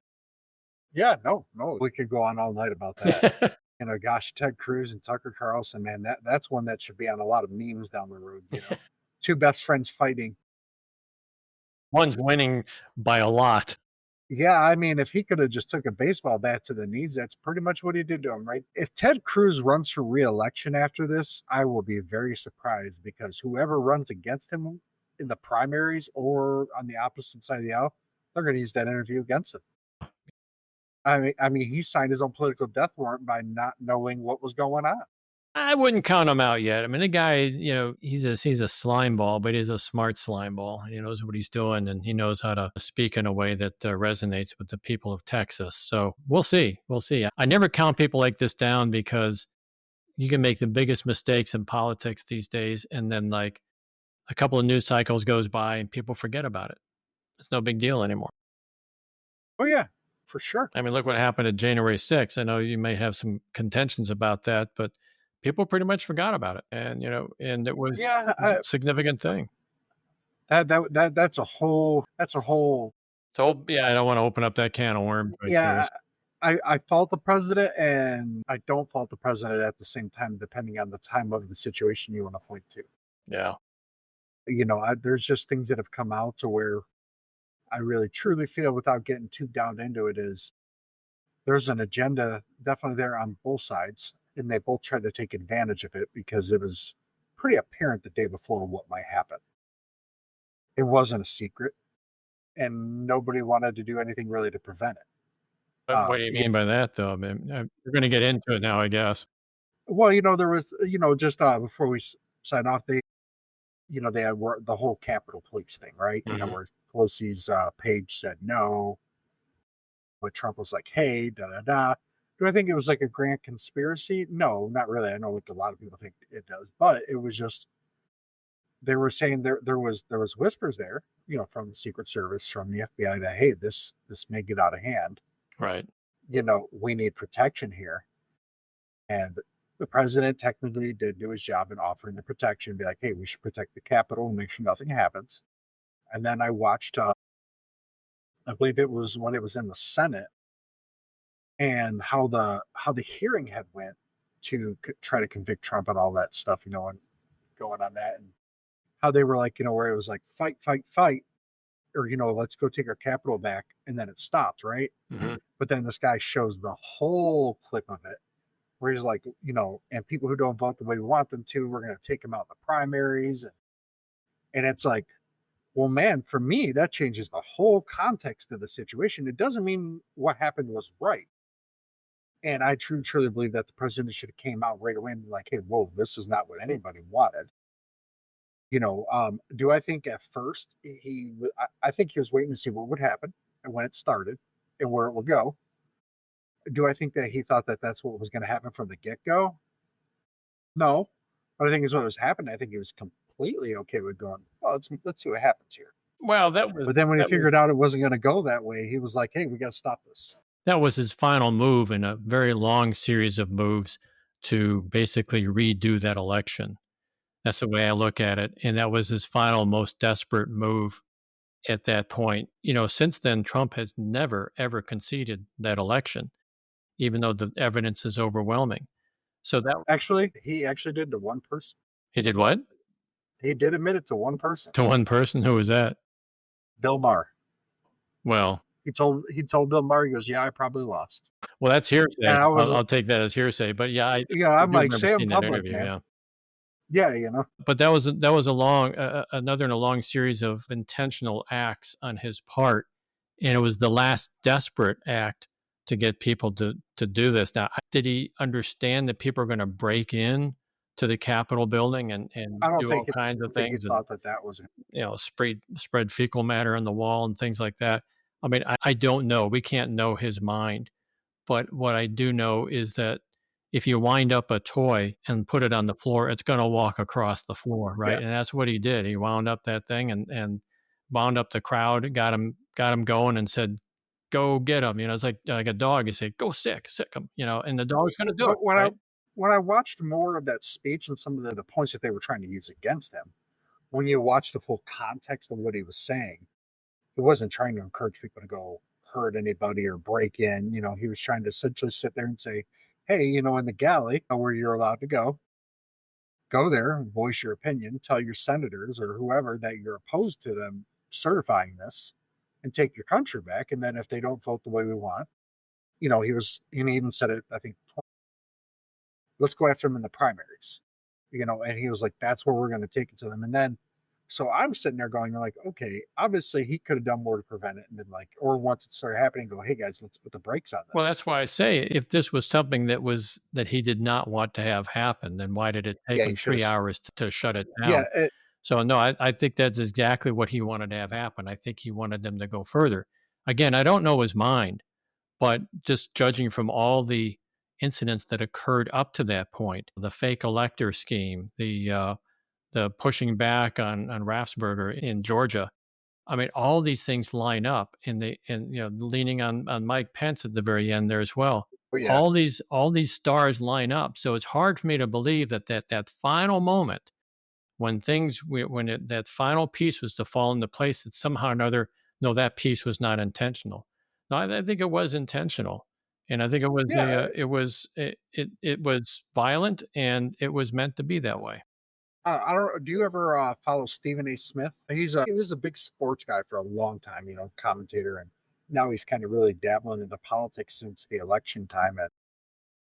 Yeah, no, we could go on all night about that. get. You know, gosh, Ted Cruz and Tucker Carlson, man, that's one that should be on a lot of memes down the road. You know, two best friends fighting. One's winning by a lot. Yeah, I mean, if he could have just took a baseball bat to the knees, that's pretty much what he did to him, right? If Ted Cruz runs for re-election after this, I will be very surprised because whoever runs against him in the primaries or on the opposite side of the aisle, they're going to use that interview against him. I mean, he signed his own political death warrant by not knowing what was going on. I wouldn't count him out yet. I mean, the guy, he's a slime ball, but he's a smart slime ball. He knows what he's doing, and he knows how to speak in a way that resonates with the people of Texas. So we'll see. We'll see. I never count people like this down because you can make the biggest mistakes in politics these days, and then like a couple of news cycles goes by, and people forget about it. It's no big deal anymore. Oh yeah, for sure. I mean, look what happened at January 6th. I know you may have some contentions about that, but people pretty much forgot about it. And it was Yeah, a significant thing. that's a whole. So, yeah, I don't want to open up that can of worms right there. Yeah, I fault the president, and I don't fault the president at the same time, depending on the time of the situation you want to point to. Yeah. You know, there's just things that have come out to where I really truly feel, without getting too down into it, is there's an agenda definitely there on both sides, and they both tried to take advantage of it because it was pretty apparent the day before what might happen. It wasn't a secret, and nobody wanted to do anything really to prevent it. But what do you Yeah, mean by that, though? I mean, we're going to get into it now, I guess. well, there was, just before we sign off, they had the whole Capitol Police thing, right? Hmm. Where Pelosi's page said no, but Trump was like, hey, da da da. Do I think it was like a grand conspiracy? No, not really. I know like a lot of people think it does, but it was just, they were saying there was whispers there, from the Secret Service, from the FBI, that hey, this may get out of hand. Right. We need protection here, and the president technically did do his job in offering the protection, be like, hey, we should protect the Capitol and make sure nothing happens. And then I watched, I believe it was when it was in the Senate, and how the hearing had went to try to convict Trump and all that stuff, and going on that. And how they were like, where it was like fight, fight, fight, or let's go take our capital back, and then it stopped, right? Hmm. But then this guy shows the whole clip of it, where he's like, and people who don't vote the way we want them to, we're going to take them out in the primaries, and it's like, well, man, for me, that changes the whole context of the situation. It doesn't mean what happened was right. And I truly believe that the president should have came out right away and been like, hey, whoa, this is not what anybody wanted. Do I think at first I think he was waiting to see what would happen and when it started and where it would go. Do I think that he thought that that's what was going to happen from the get go? No. But I think is what was happening. I think he was completely okay with going, well, let's see what happens here. Well, But then when he that was figured out it wasn't going to go that way, he was like, hey, we got to stop this. that was his final move in a very long series of moves to basically redo that election. That's the way I look at it, and that was his final, most desperate move at that point. Since then, Trump has never ever conceded that election, even though the evidence is overwhelming. So that Actually, he actually did to one person. he did what He did admit it to one person, to one person? Who was that? Bill Maher. Well, He told Bill Maher, he goes, yeah, I probably lost. well, that's And hearsay. I I'll, was, I'll take that as hearsay. But yeah, I I'm do like, remember say I'm seeing that public, interview. man. Yeah. Yeah. But that was a long another in a long series of intentional acts on his part, and it was the last desperate act to get people to do this. Now, did he understand that people are going to break in to the Capitol building and I don't do all think kinds I of don't think he things and thought that that was spread fecal matter on the wall and things like that? I mean, I don't know. We can't know his mind. But what I do know is that if you wind up a toy and put it on the floor, it's going to walk across the floor, right? yeah. And that's what he did. He wound up that thing and wound up the crowd, got him going, and said, "Go get him." It's like a dog. You say, "Go sick him," and the dog's going to do it, But right? when I watched more of that speech and some of the points that they were trying to use against him, when you watch the full context of what he was saying, he wasn't trying to encourage people to go hurt anybody or break in. He was trying to essentially sit there and say, hey, in the galley where you're allowed to go there, voice your opinion, tell your senators or whoever that you're opposed to them certifying this and take your country back. And then if they don't vote the way we want, he even said it, I think, let's go after them in the primaries, and he was like, that's where we're going to take it to them. And then, so I'm sitting there going, like, okay, obviously he could have done more to prevent it and been like, or once it started happening, go, hey guys, let's put the brakes on Well, this. that's why I say if this was something that he did not want to have happen, then why did it take Yeah, him he should have. 3 hours to shut it Yeah, down? So no, I think that's exactly what he wanted to have happen. I think he wanted them to go further. Again, I don't know his mind, but just judging from all the incidents that occurred up to that point, the fake elector scheme, the pushing back on Raffensperger in Georgia. I mean, all these things line up, and leaning on Mike Pence at the very end there as well. but yeah, All these stars line up, so it's hard for me to believe that final moment when that final piece was to fall into place, that somehow or another, no, that piece was not intentional. No, I think it was intentional, and I think it was yeah. it was violent, and it was meant to be that way. I don't. Do you ever follow Stephen A. Smith? He was a big sports guy for a long time, commentator, and now he's kind of really dabbling into politics since the election time.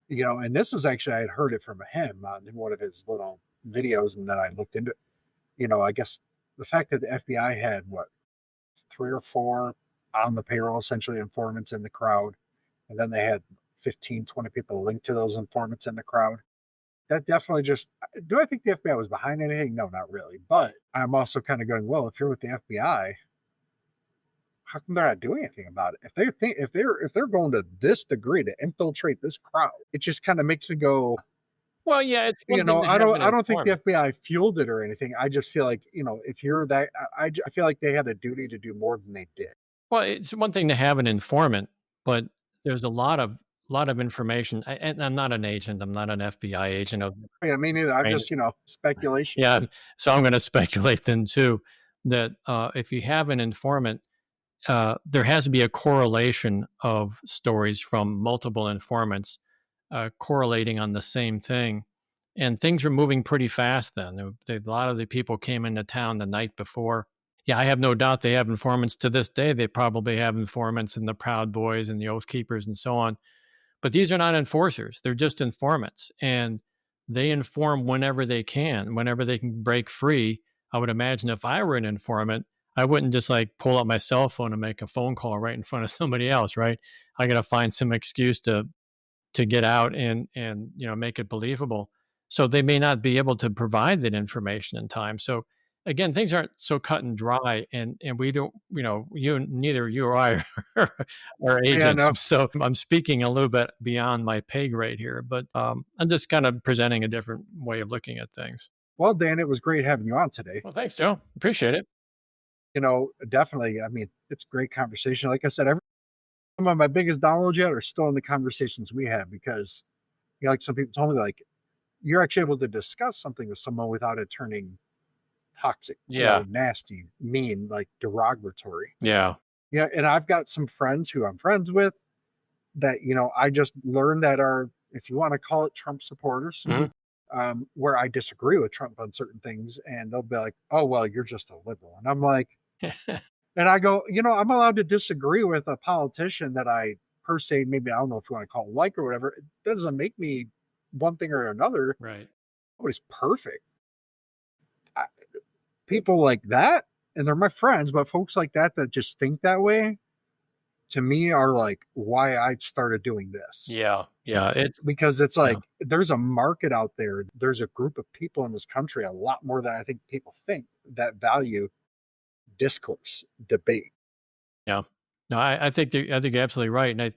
And this is actually, I had heard it from him in one of his little videos, and then I looked into it. I guess the fact that the FBI had what, three or four on the payroll, essentially informants in the crowd, and then they had 15, 20 people linked to those informants in the crowd. That definitely just, do I think the FBI was behind anything? No, not really. But I'm also kind of going, well, if you're with the FBI, how come they're not doing anything about it? If they're going to this degree to infiltrate this crowd, it just kind of makes me go, Well, yeah, it's one thing to I have don't an I don't think the informant. FBI fueled it or anything. I just feel like, if you're that, I feel like they had a duty to do more than they did. Well, it's one thing to have an informant, but there's a lot of information. And I'm not an agent. I'm not an FBI agent of I mean, I'm training. just, speculation. Yeah, so I'm going to speculate then too that if you have an informant, there has to be a correlation of stories from multiple informants correlating on the same thing. and things were moving pretty fast then. A lot of the people came into town the night before. Yeah, I have no doubt they have informants to this day. They probably have informants in the Proud Boys and the Oath Keepers and so on. But these are not enforcers. They're just informants. And they inform whenever they can break free. I would imagine if I were an informant, I wouldn't just like pull up my cell phone and make a phone call right in front of somebody else, right? I got to find some excuse to get out and make it believable. So they may not be able to provide that information in time. So again, things aren't so cut and dry, and we don't, neither you or I are Yeah, agents. no. So I'm speaking a little bit beyond my pay grade here, but I'm just kind of presenting a different way of looking at things. Well, Dan, it was great having you on today. Well, thanks, Joe. Appreciate it. Definitely. I mean, it's a great conversation. Like I said, some of my biggest downloads yet are still in the conversations we have because, like some people told me, like you're actually able to discuss something with someone without it turning toxic, Yeah. nasty, mean, like derogatory. Yeah. Yeah, and I've got some friends who I'm friends with that I just learned that are, if you want to call it, Trump supporters. Mhm. Where I disagree with Trump on certain things, and they'll be like, "Oh, well, you're just a liberal," and I'm like, and I go, I'm allowed to disagree with a politician that I per se, maybe I don't know if you want to call it like or whatever. It doesn't make me one thing or another. Right. Nobody's perfect. I, People like that, and they're my friends, but folks like that just think that way, to me are like why I started doing this. Yeah. Yeah. Because it's Yeah. like there's a market out there. There's a group of people in this country, a lot more than I think people think, that value discourse, debate. Yeah. No, I think you're absolutely right. And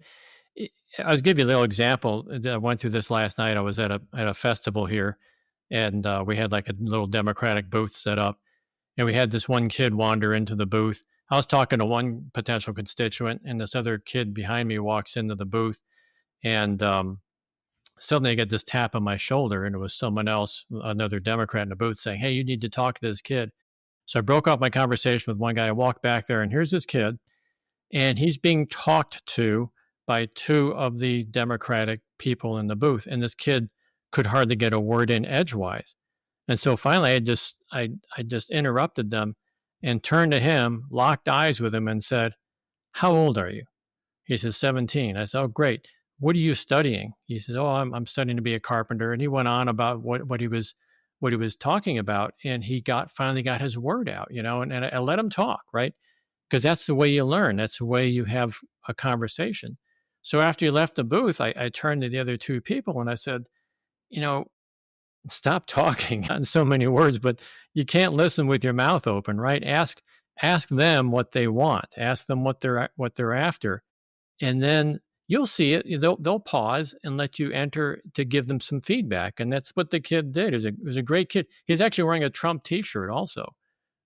I was give you a little example. I went through this last night. I was at a festival here, and we had like a little Democratic booth set up, and we had this one kid wander into the booth. I was talking to one potential constituent, and this other kid behind me walks into the booth, and suddenly I get this tap on my shoulder, and it was someone else, another Democrat in the booth, saying, "Hey, you need to talk to this kid." So I broke off my conversation with one guy. I walked back there, and here's this kid, and he's being talked to by two of the Democratic people in the booth, and this kid could hardly get a word in edgewise. And so finally, I just interrupted them and turned to him, locked eyes with him, and said, "How old are you?" He says, 17. I said, "Oh, great. What are you studying?" He says, "Oh, I'm studying to be a carpenter." And he went on about what he was talking about, and he finally got his word out, and I let him talk, right? Because that's the way you learn. That's the way you have a conversation. So after he left the booth, I turned to the other two people and I said, you know, stop talking in so many words, but you can't listen with your mouth open, right? Ask them what they want. Ask them what they're after, and then you'll see it. They'll pause and let you enter to give them some feedback, and that's what the kid did. It was a great kid. He's actually wearing a Trump T-shirt also,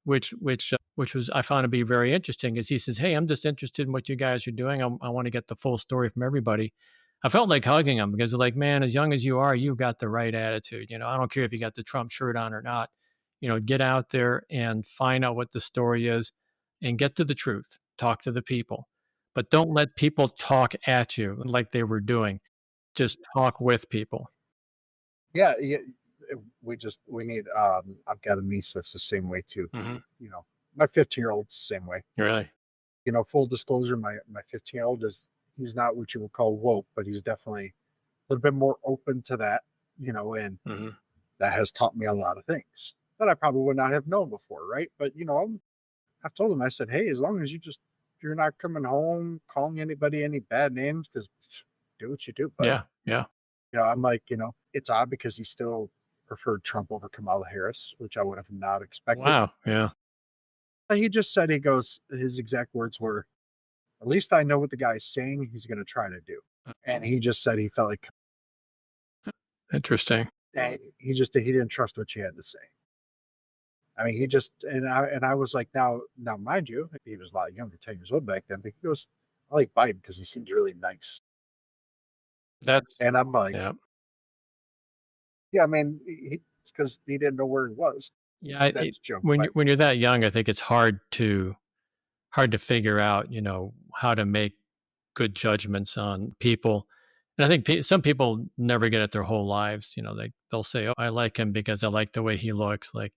which was I found to be very interesting. Is he says, "Hey, I'm just interested in what you guys are doing. I want to get the full story from everybody." I felt like hugging him because they're like, "Man, as young as you are, you got the right attitude. I don't care if you got the Trump shirt on or not. Get out there and find out what the story is, and get to the truth. Talk to the people, but don't let people talk at you like they were doing. Just talk with people." Yeah, yeah. We need. I've got a niece that's the same way too. Mm-hmm. My 15-year-old's the same way. Really? Full disclosure, my 15-year-old he's not what you would call woke, but he's definitely a little bit more open to that. And Mm-hmm. that has taught me a lot of things that I probably would not have known before, right? But I've told him, I said, hey, as long as you're not coming home calling anybody any bad names, because do what you do, buddy. Yeah. Yeah. I'm like, it's odd because he still preferred Trump over Kamala Harris, which I would have not expected. Wow. Yeah. He just said, his exact words were, at least I know what the guy's saying he's going to try to do. And he just said he felt like Interesting. he didn't trust what you had to say. I mean, he just, and I was like, now, mind you, he was a lot younger, 10 years old back then, but he goes, I like Biden because he seems really nice. That's And I'm like, yeah. yeah, I mean, it's because he didn't know where he was. Yeah, That's a joke. when you're that young, I think it's hard to figure out, how to make good judgments on people. And I think some people never get it their whole lives. They'll say, "Oh, I like him because I like the way he looks." Like,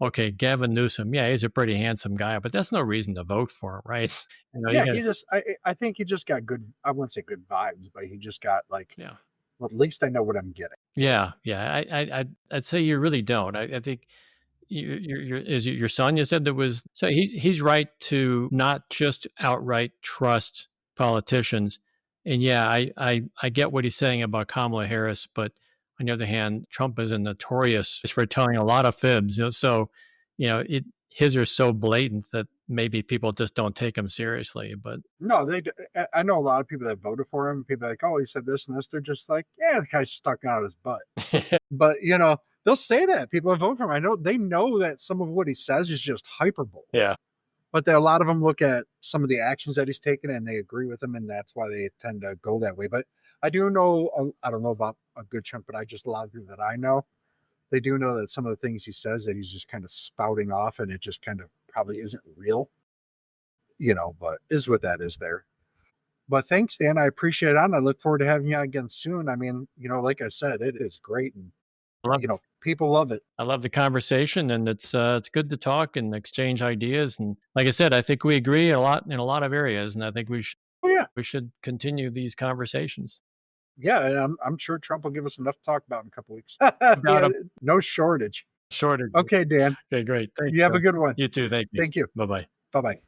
okay, Gavin Newsom, yeah, he's a pretty handsome guy, but that's no reason to vote for him, right? You Yeah, got he just I think he just got good. I wouldn't say good vibes, but he just got like, yeah, well, at least I know what I'm getting. yeah, yeah. I'd say you really don't. I think is it your son? You said there was so he's right to not just outright trust politicians, and yeah, I get what he's saying about Kamala Harris, but on the other hand, Trump is notorious for telling a lot of fibs. So his are so blatant that maybe people just don't take him seriously. But No, I know a lot of people that voted for him. People are like, oh, he said this and this. They're just like, yeah, the guy's stuck out his butt. But they'll say that people that vote for him. I know they know that some of what he says is just hyperbole. yeah, But a lot of them look at some of the actions that he's taken and they agree with him, and that's why they tend to go that way. But I do know, I don't know about a good chunk, but a lot of people that I know, they do know that some of the things he says that he's just kind of spouting off, and it just kind of probably isn't real, but is what that is there. But thanks, Dan. I appreciate it. And I look forward to having you again soon. I mean, like I said, it is great, and I love people love it. I love the conversation, and it's good to talk and exchange ideas. And like I said, I think we agree in a lot of areas, and I think Oh yeah, we should continue these conversations. yeah. And I'm sure Trump will give us enough to talk about in a couple weeks. Got Yeah, a no shortage. shortage. Okay, Dan. Okay, great. Thanks. You have a good one. You too. Thank you. Thank you. Bye bye. Bye bye.